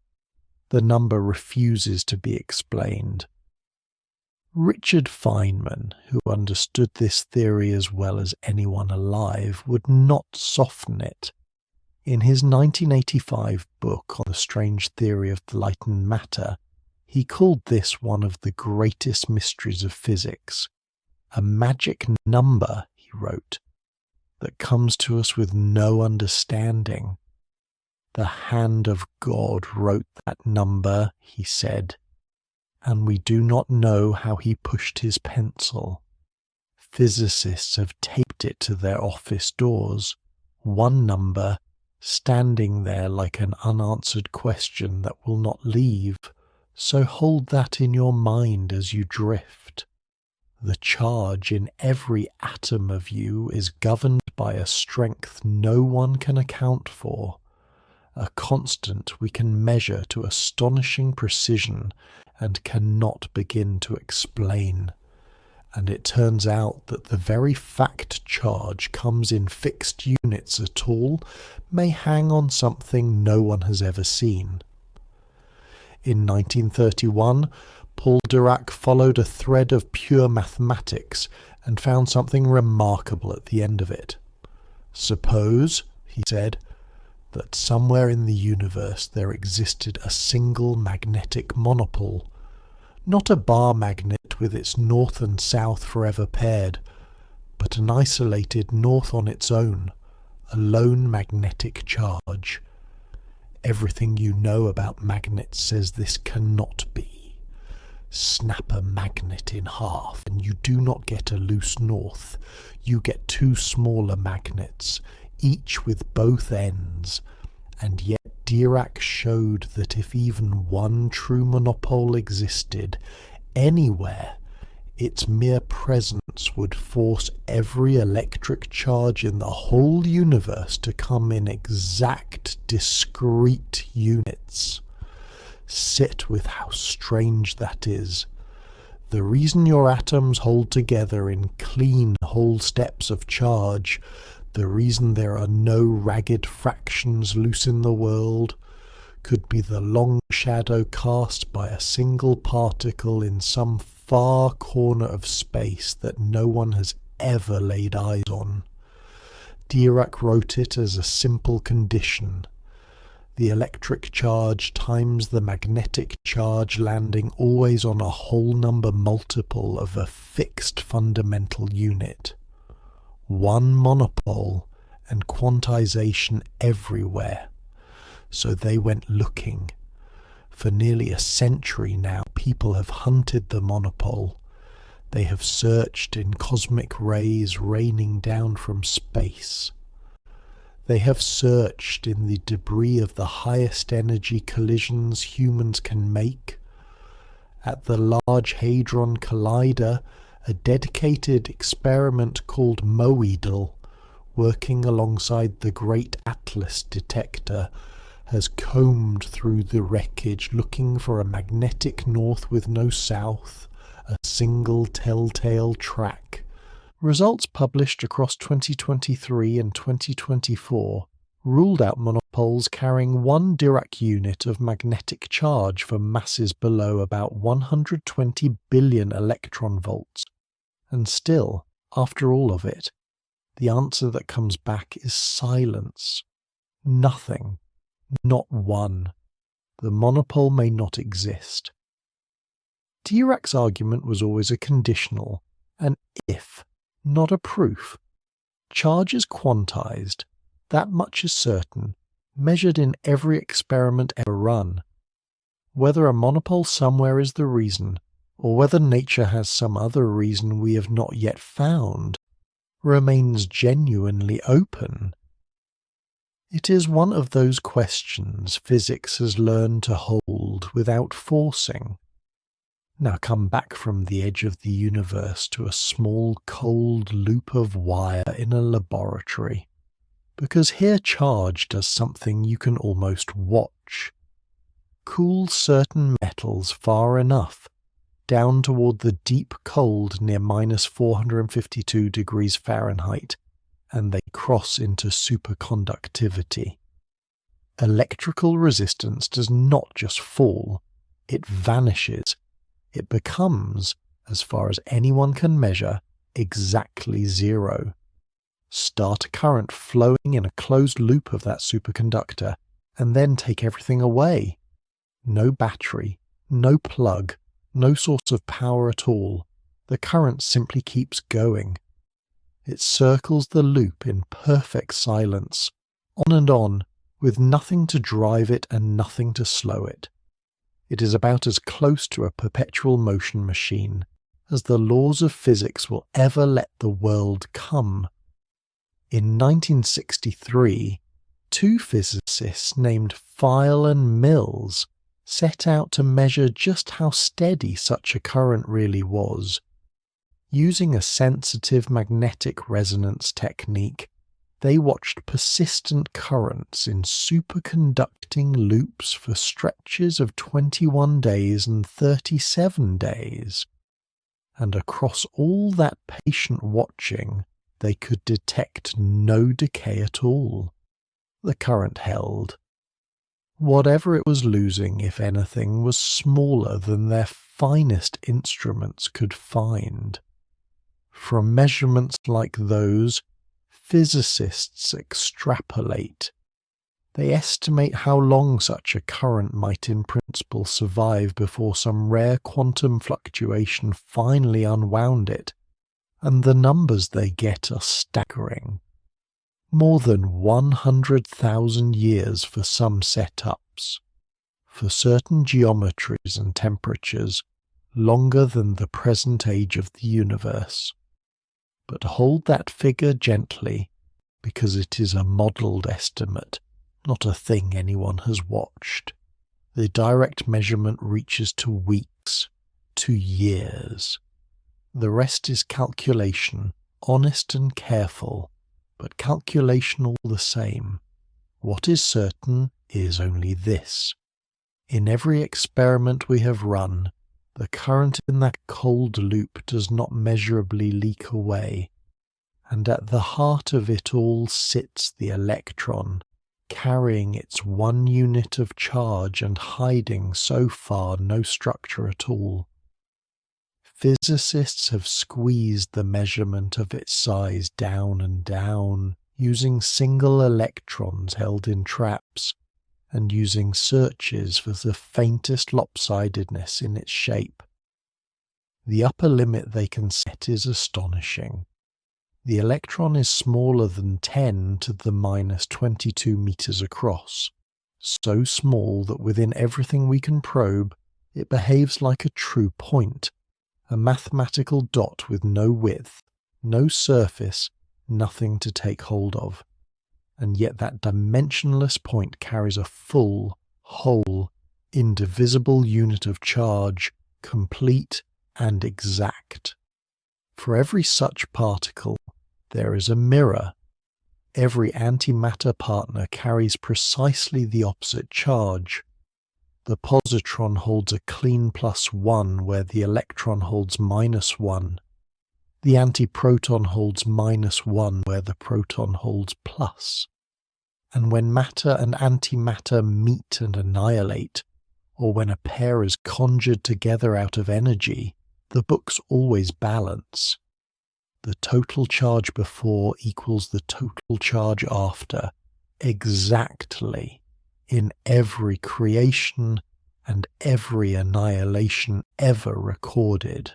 The number refuses to be explained. Richard Feynman, who understood this theory as well as anyone alive, would not soften it. In his 1985 book on the strange theory of light and matter, he called this one of the greatest mysteries of physics. A magic number, he wrote, that comes to us with no understanding. The hand of God wrote that number, he said, and we do not know how he pushed his pencil. Physicists have taped it to their office doors, one number standing there like an unanswered question that will not leave, so hold that in your mind as you drift. The charge in every atom of you is governed by a strength no one can account for, a constant we can measure to astonishing precision and cannot begin to explain. And it turns out that the very fact charge comes in fixed units at all may hang on something no one has ever seen. In 1931, Paul Dirac followed a thread of pure mathematics and found something remarkable at the end of it. Suppose, he said, that somewhere in the universe there existed a single magnetic monopole, not a bar magnet with its north and south forever paired, but an isolated north on its own, a lone magnetic charge. Everything you know about magnets says this cannot be. Snap a magnet in half and you do not get a loose north. You get two smaller magnets, each with both ends, and yet Dirac showed that if even one true monopole existed anywhere, its mere presence would force every electric charge in the whole universe to come in exact, discrete units. Sit with how strange that is. The reason your atoms hold together in clean whole steps of charge, the reason there are no ragged fractions loose in the world, could be the long shadow cast by a single particle in some far corner of space that no one has ever laid eyes on. Dirac wrote it as a simple condition. The electric charge times the magnetic charge landing always on a whole number multiple of a fixed fundamental unit. One monopole and quantization everywhere. So they went looking. For nearly a century now, people have hunted the monopole. They have searched in cosmic rays raining down from space. They have searched in the debris of the highest energy collisions humans can make. At the Large Hadron Collider, a dedicated experiment called MOIDL, working alongside the Great Atlas detector, has combed through the wreckage looking for a magnetic north with no south, a single telltale track. Results published across 2023 and 2024 ruled out monopoles carrying 1 Dirac unit of magnetic charge for masses below about 120 billion electron volts. And still, after all of it, the answer that comes back is silence. Nothing. Not one. The monopole may not exist. Dirac's argument was always a conditional, an if, not a proof. Charge is quantized, that much is certain, measured in every experiment ever run. Whether a monopole somewhere is the reason, or whether nature has some other reason we have not yet found, remains genuinely open. It is one of those questions physics has learned to hold without forcing. Now come back from the edge of the universe to a small cold loop of wire in a laboratory, because here charge does something you can almost watch. Cool certain metals far enough, down toward the deep cold near minus 452 degrees Fahrenheit, and they cross into superconductivity. Electrical resistance does not just fall, it vanishes. It becomes, as far as anyone can measure, exactly zero. Start a current flowing in a closed loop of that superconductor, and then take everything away. No battery, no plug, no source of power at all. The current simply keeps going. It circles the loop in perfect silence, on and on, with nothing to drive it and nothing to slow it. It is about as close to a perpetual motion machine as the laws of physics will ever let the world come. In 1963, two physicists named File and Mills set out to measure just how steady such a current really was. Using a sensitive magnetic resonance technique, they watched persistent currents in superconducting loops for stretches of 21 days and 37 days. And across all that patient watching, they could detect no decay at all. The current held. Whatever it was losing, if anything, was smaller than their finest instruments could find. From measurements like those, physicists extrapolate. They estimate how long such a current might in principle survive before some rare quantum fluctuation finally unwound it, and the numbers they get are staggering. More than 100,000 years for some setups. For certain geometries and temperatures, longer than the present age of the universe. But hold that figure gently, because it is a modelled estimate, not a thing anyone has watched. The direct measurement reaches to weeks, to years. The rest is calculation, honest and careful, but calculation all the same. What is certain is only this. In every experiment we have run, the current in that cold loop does not measurably leak away, and at the heart of it all sits the electron, carrying its 1 unit of charge and hiding so far no structure at all. Physicists have squeezed the measurement of its size down and down, using single electrons held in traps, and using searches for the faintest lopsidedness in its shape. The upper limit they can set is astonishing. The electron is smaller than 10 to the minus 22 meters across, so small that within everything we can probe, it behaves like a true point, a mathematical dot with no width, no surface, nothing to take hold of. And yet that dimensionless point carries a full, whole, indivisible unit of charge, complete and exact. For every such particle, there is a mirror. Every antimatter partner carries precisely the opposite charge. The positron holds a clean +1 where the electron holds -1. The antiproton holds -1 where the proton holds plus. And when matter and antimatter meet and annihilate, or when a pair is conjured together out of energy, the books always balance. the total charge before equals the total charge after, exactly, in every creation and every annihilation ever recorded.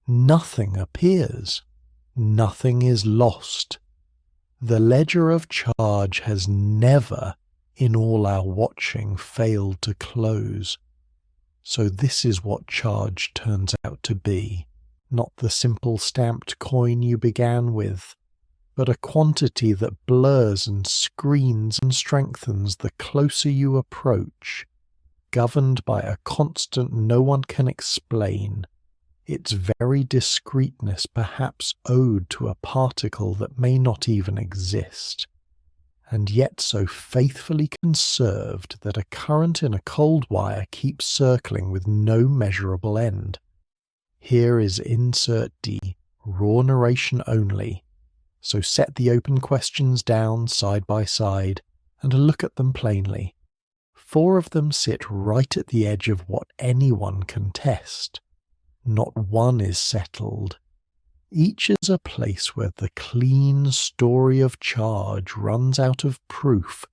Nothing appears. Nothing is lost. The ledger of charge has never, in all our watching, failed to close. So this is what charge turns out to be, not the simple stamped coin you began with, but a quantity that blurs and screens and strengthens the closer you approach, governed by a constant no one can explain, its very discreteness perhaps owed to a particle that may not even exist, and yet so faithfully conserved that a current in a cold wire keeps circling with no measurable end. Here is insert D, raw narration only, so set the open questions down side by side and look at them plainly. 4 of them sit right at the edge of what anyone can test. Not one is settled. Each is a place where the clean story of charge runs out of proof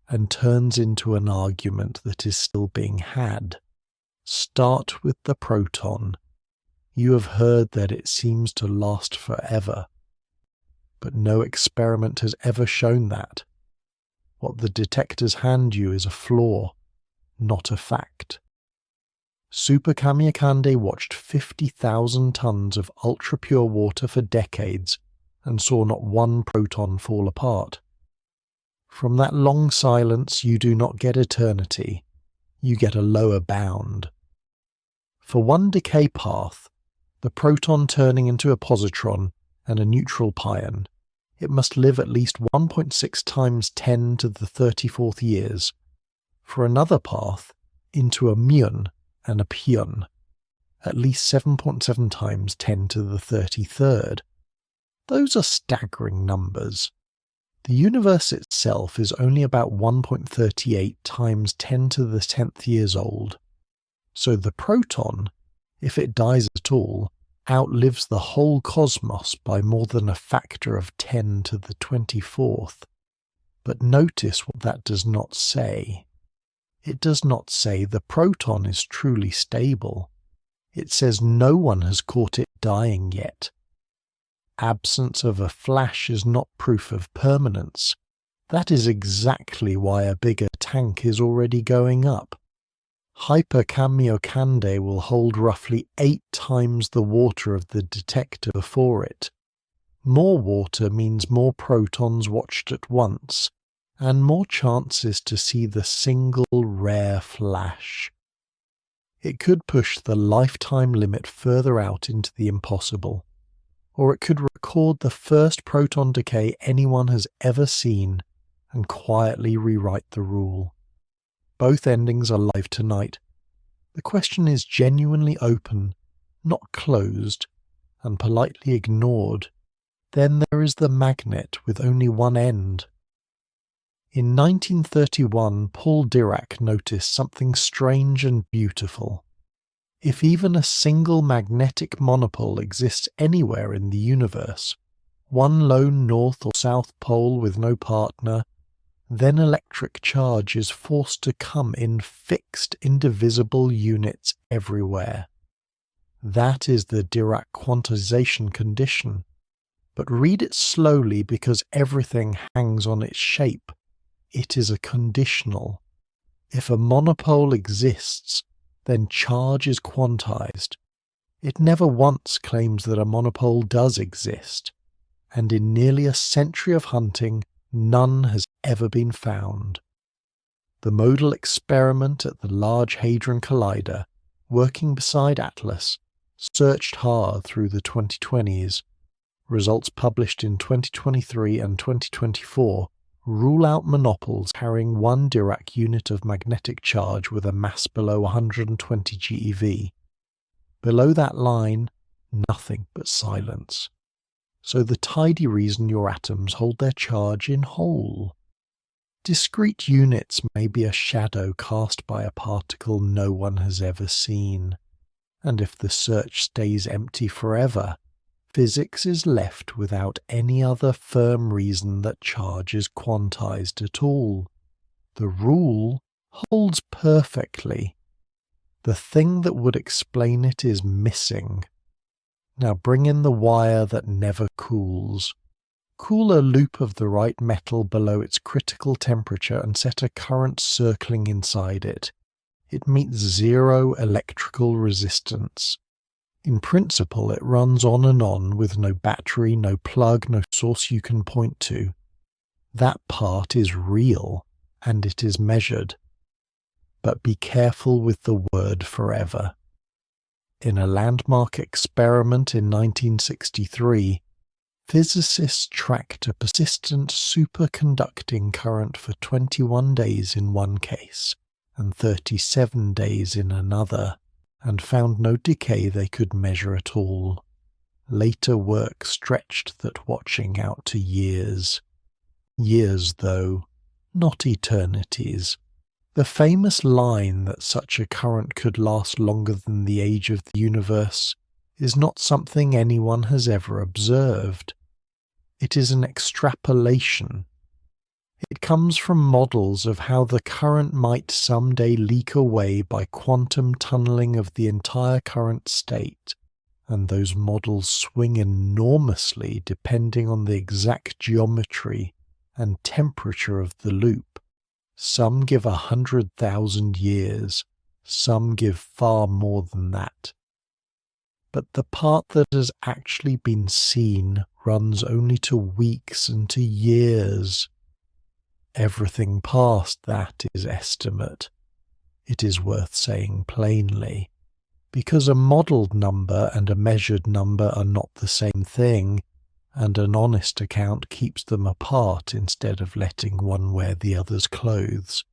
and turns into an argument that is still being had. Start with the proton. You have heard that it seems to last forever, but no experiment has ever shown that. What the detectors hand you is a flaw, not a fact. Super Kamiokande watched 50,000 tons of ultra-pure water for decades and saw not one proton fall apart. From that long silence you do not get eternity, you get a lower bound. For one decay path, the proton turning into a positron and a neutral pion, it must live at least 1.6 times 10 to the 34th years. For another path, into a muon and a pion, at least 7.7 times 10 to the 33rd. Those are staggering numbers. The universe itself is only about 1.38 times 10 to the 10th years old. So the proton, if it dies at all, outlives the whole cosmos by more than a factor of 10 to the 24th. But notice what that does not say. It does not say the proton is truly stable. It says no one has caught it dying yet. Absence of a flash is not proof of permanence. That is exactly why a bigger tank is already going up. Hyper Kamiokande will hold roughly 8 times the water of the detector before it. More water means more protons watched at once, and more chances to see the single rare flash. It could push the lifetime limit further out into the impossible, or it could record the first proton decay anyone has ever seen and quietly rewrite the rule. Both endings are live tonight. The question is genuinely open, not closed, and politely ignored. Then there is the magnet with only one end. In 1931, Paul Dirac noticed something strange and beautiful. If even a single magnetic monopole exists anywhere in the universe, one lone north or south pole with no partner, then electric charge is forced to come in fixed, indivisible units everywhere. That is the Dirac quantization condition. But read it slowly because everything hangs on its shape. It is a conditional. If a monopole exists, then charge is quantized. It never once claims that a monopole does exist, and in nearly a century of hunting, none has ever been found. The modal experiment at the Large Hadron Collider, working beside Atlas, searched hard through the 2020s. Results published in 2023 and 2024 rule out monopoles carrying 1 Dirac unit of magnetic charge with a mass below 120 GeV. Below that line, nothing but silence. So the tidy reason your atoms hold their charge in whole. Discrete units may be a shadow cast by a particle no one has ever seen, and if the search stays empty forever, physics is left without any other firm reason that charge is quantized at all. The rule holds perfectly. The thing that would explain it is missing. Now bring in the wire that never cools. Cool a loop of the right metal below its critical temperature and set a current circling inside it. It meets zero electrical resistance. In principle, it runs on and on with no battery, no plug, no source you can point to. That part is real, and it is measured. But be careful with the word forever. In a landmark experiment in 1963, physicists tracked a persistent superconducting current for 21 days in one case and 37 days in another, and found no decay they could measure at all. Later work stretched that watching out to years. Years, though, not eternities. The famous line that such a current could last longer than the age of the universe is not something anyone has ever observed. It is an extrapolation. It comes from models of how the current might someday leak away by quantum tunneling of the entire current state, and those models swing enormously depending on the exact geometry and temperature of the loop. Some give 100,000 years, some give far more than that. But the part that has actually been seen runs only to weeks and to years. Everything past that is estimate. It is worth saying plainly, because a modelled number and a measured number are not the same thing, and an honest account keeps them apart instead of letting one wear the other's clothes.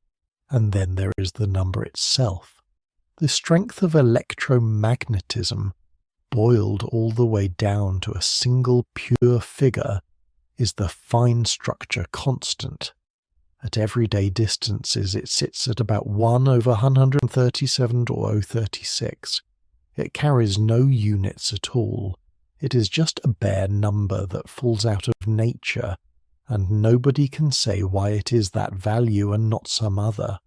And then there is the number itself. The strength of electromagnetism, boiled all the way down to a single pure figure, is the fine structure constant. At everyday distances it sits at about 1 over 137 or 036. It carries no units at all. It is just a bare number that falls out of nature, and nobody can say why it is that value and not some other.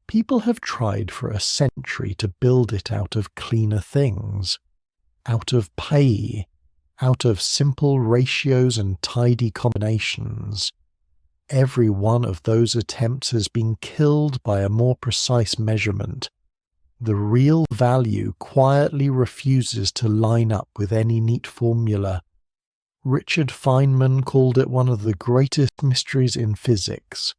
People have tried for a century to build it out of cleaner things, out of pi, out of simple ratios and tidy combinations. Every one of those attempts has been killed by a more precise measurement. The real value quietly refuses to line up with any neat formula. Richard Feynman called it one of the greatest mysteries in physics,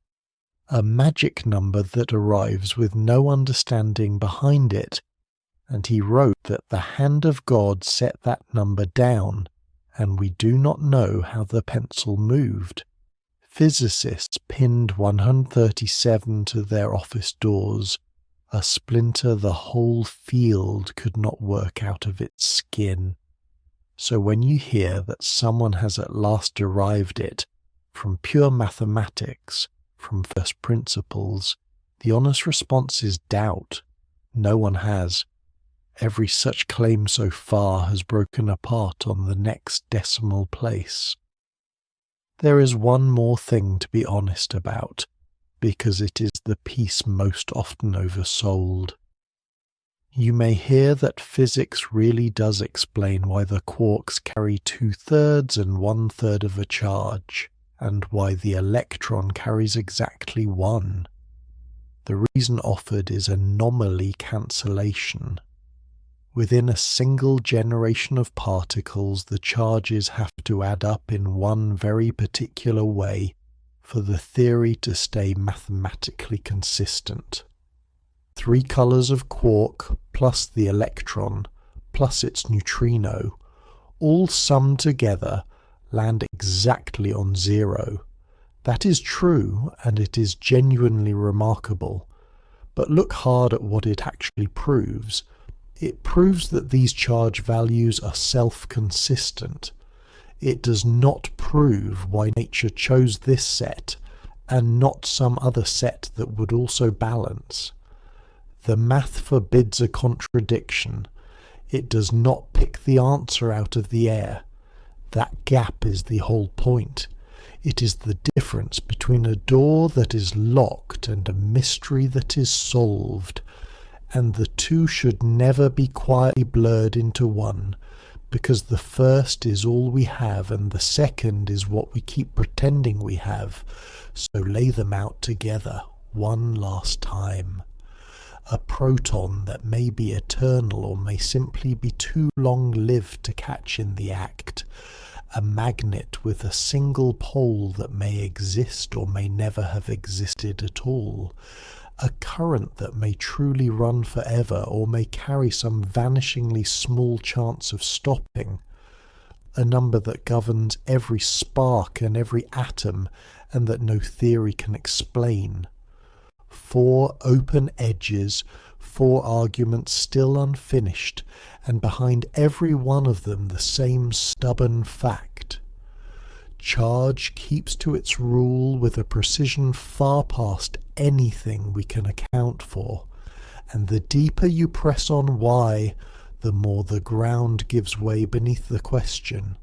a magic number that arrives with no understanding behind it, and he wrote that the hand of God set that number down, and we do not know how the pencil moved. Physicists pinned 137 to their office doors, a splinter the whole field could not work out of its skin. So when you hear that someone has at last derived it from pure mathematics, from first principles, the honest response is doubt. No one has. Every such claim so far has broken apart on the next decimal place. There is one more thing to be honest about, because it is the piece most often oversold. You may hear that physics really does explain why the quarks carry 2/3 and 1/3 of a charge, and why the electron carries exactly 1. The reason offered is anomaly cancellation. Within a single generation of particles, the charges have to add up in one very particular way for the theory to stay mathematically consistent. 3 colours of quark plus the electron plus its neutrino, all summed together, land exactly on 0. That is true, and it is genuinely remarkable. But look hard at what it actually proves. It proves that these charge values are self-consistent. It does not prove why nature chose this set and not some other set that would also balance. The math forbids a contradiction. It does not pick the answer out of the air. That gap is the whole point. It is the difference between a door that is locked and a mystery that is solved, and the two should never be quietly blurred into one, because the first is all we have and the second is what we keep pretending we have. So lay them out together one last time. A proton that may be eternal or may simply be too long-lived to catch in the act. A magnet with a single pole that may exist or may never have existed at all. A current that may truly run forever or may carry some vanishingly small chance of stopping. A number that governs every spark and every atom and that no theory can explain. 4 open edges, 4 arguments still unfinished, and behind every one of them the same stubborn fact. Charge keeps to its rule with a precision far past anything we can account for, and the deeper you press on why, the more the ground gives way beneath the question,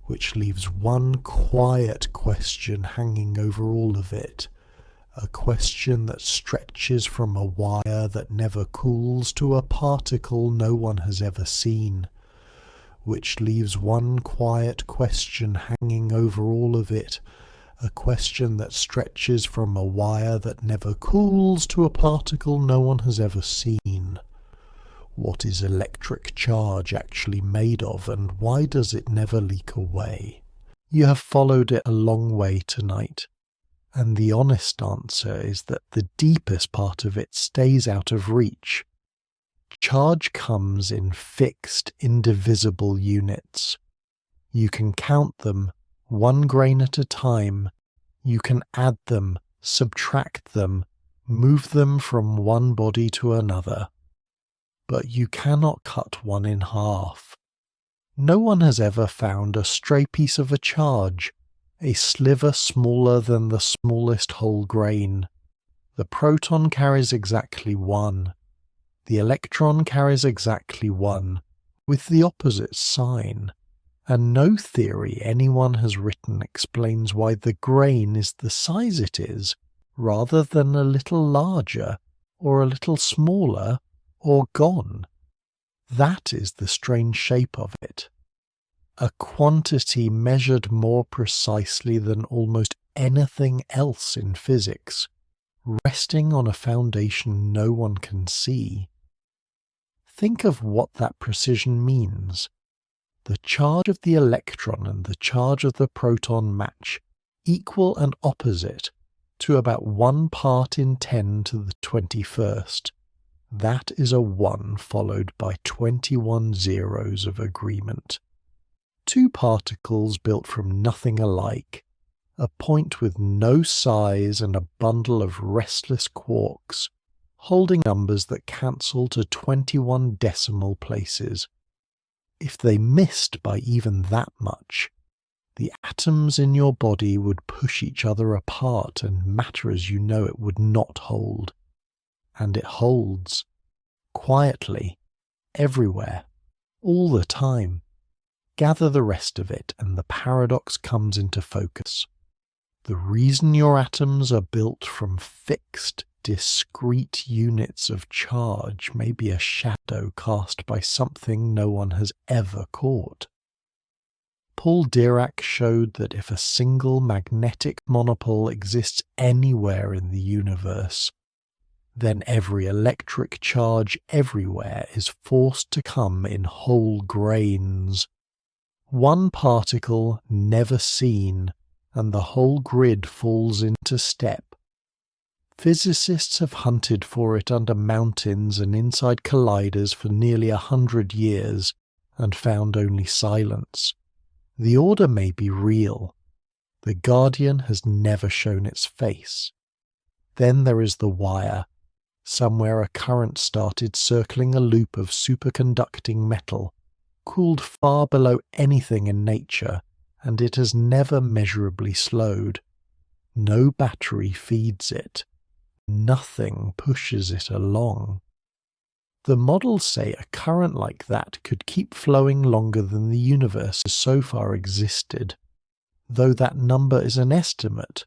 which leaves one quiet question hanging over all of it. A question that stretches from a wire that never cools to a particle no one has ever seen, which leaves one quiet question hanging over all of it, a question that stretches from a wire that never cools to a particle no one has ever seen. What is electric charge actually made of, and why does it never leak away? You have followed it a long way tonight. And the honest answer is that the deepest part of it stays out of reach. Charge comes in fixed, indivisible units. You can count them, 1 grain at a time. You can add them, subtract them, move them from one body to another. But you cannot cut one in half. No one has ever found a stray piece of a charge, a sliver smaller than the smallest whole grain. The proton carries exactly 1. The electron carries exactly 1, with the opposite sign. And no theory anyone has written explains why the grain is the size it is, rather than a little larger, or a little smaller, or gone. That is the strange shape of it. A quantity measured more precisely than almost anything else in physics, resting on a foundation no one can see. Think of what that precision means. The charge of the electron and the charge of the proton match, equal and opposite, to about 1 part in 10 to the 21st. That is a 1 followed by 21 zeros of agreement. 2 particles built from nothing alike, a point with no size and a bundle of restless quarks, holding numbers that cancel to 21 decimal places. If they missed by even that much, the atoms in your body would push each other apart and matter as you know it would not hold. And it holds. Quietly. Everywhere. All the time. Gather the rest of it and the paradox comes into focus. The reason your atoms are built from fixed, discrete units of charge may be a shadow cast by something no one has ever caught. Paul Dirac showed that if a single magnetic monopole exists anywhere in the universe, then every electric charge everywhere is forced to come in whole grains. 1 particle never seen, and the whole grid falls into step. Physicists have hunted for it under mountains and inside colliders for nearly 100 years, and found only silence. The order may be real. The guardian has never shown its face. Then there is the wire. Somewhere a current started circling a loop of superconducting metal, cooled far below anything in nature, and it has never measurably slowed. No battery feeds it. Nothing pushes it along. The models say a current like that could keep flowing longer than the universe has so far existed, though that number is an estimate,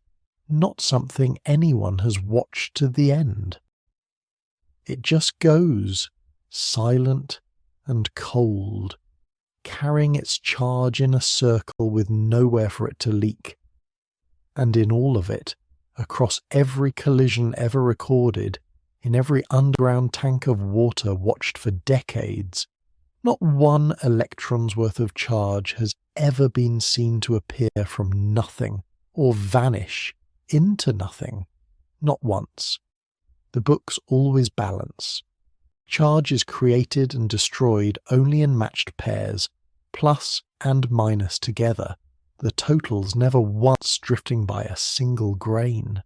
not something anyone has watched to the end. It just goes, silent and cold, carrying its charge in a circle with nowhere for it to leak. And in all of it, across every collision ever recorded, in every underground tank of water watched for decades, not one electron's worth of charge has ever been seen to appear from nothing or vanish into nothing. Not once. The books always balance. Charge is created and destroyed only in matched pairs, plus and minus together, the totals never once drifting by a single grain.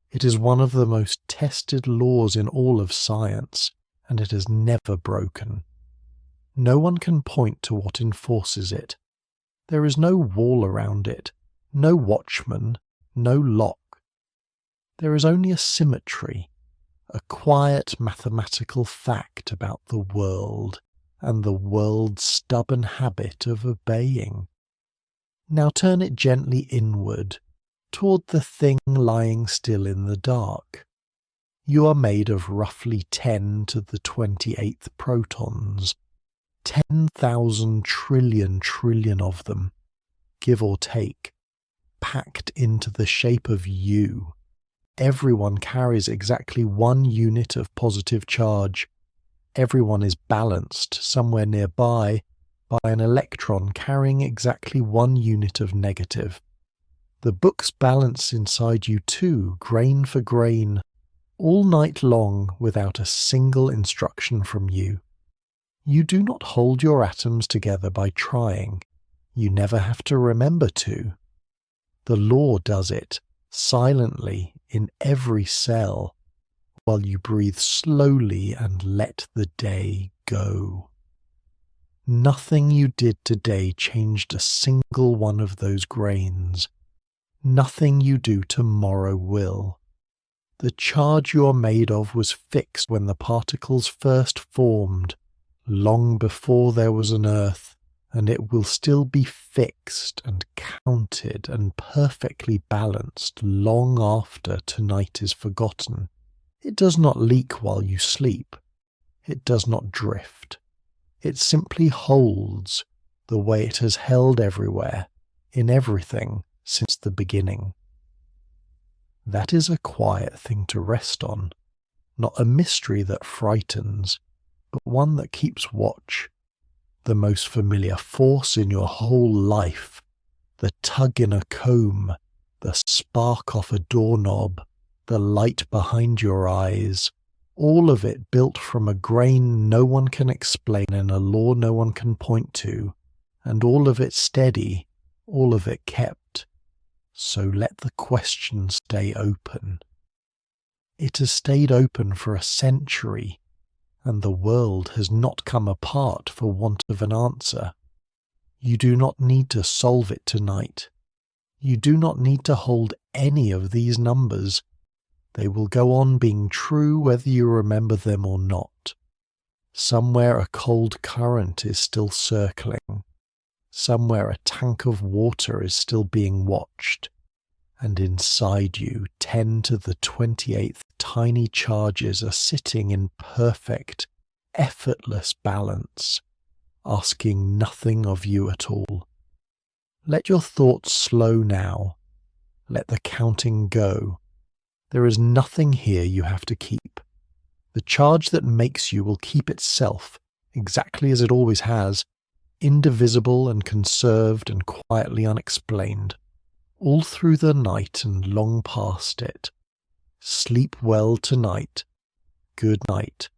It is one of the most tested laws in all of science, and it has never broken. No one can point to what enforces it. There is no wall around it, no watchman, no lock. There is only a symmetry, a quiet mathematical fact about the world and the world's stubborn habit of obeying. Now turn it gently inward, toward the thing lying still in the dark. You are made of roughly 10 to the 28th protons, 10,000 trillion of them, give or take, packed into the shape of you. Everyone carries exactly 1 unit of positive charge. Everyone is balanced somewhere nearby by an electron carrying exactly 1 unit of negative. The books balance inside you too, grain for grain, all night long without a single instruction from you. You do not hold your atoms together by trying. You never have to remember to. The law does it, silently, in every cell, while you breathe slowly and let the day go. Nothing you did today changed a single one of those grains. Nothing you do tomorrow will. The charge you are made of was fixed when the particles first formed, long before there was an earth, and it will still be fixed and counted and perfectly balanced long after tonight is forgotten. It does not leak while you sleep. It does not drift. It simply holds the way it has held everywhere, in everything, since the beginning. That is a quiet thing to rest on, not a mystery that frightens, but one that keeps watch. The most familiar force in your whole life, the tug in a comb, the spark off a doorknob, the light behind your eyes, all of it built from a grain no one can explain and a law no one can point to, and all of it steady, all of it kept. So let the question stay open. It has stayed open for a century, and the world has not come apart for want of an answer. You do not need to solve it tonight. You do not need to hold any of these numbers. They will go on being true whether you remember them or not. Somewhere a cold current is still circling. Somewhere a tank of water is still being watched. And inside you, 10 to the 28th tiny charges are sitting in perfect, effortless balance, asking nothing of you at all. Let your thoughts slow now. Let the counting go. There is nothing here you have to keep. The charge that makes you will keep itself, exactly as it always has, indivisible and conserved and quietly unexplained, all through the night and long past it. Sleep well tonight. Good night.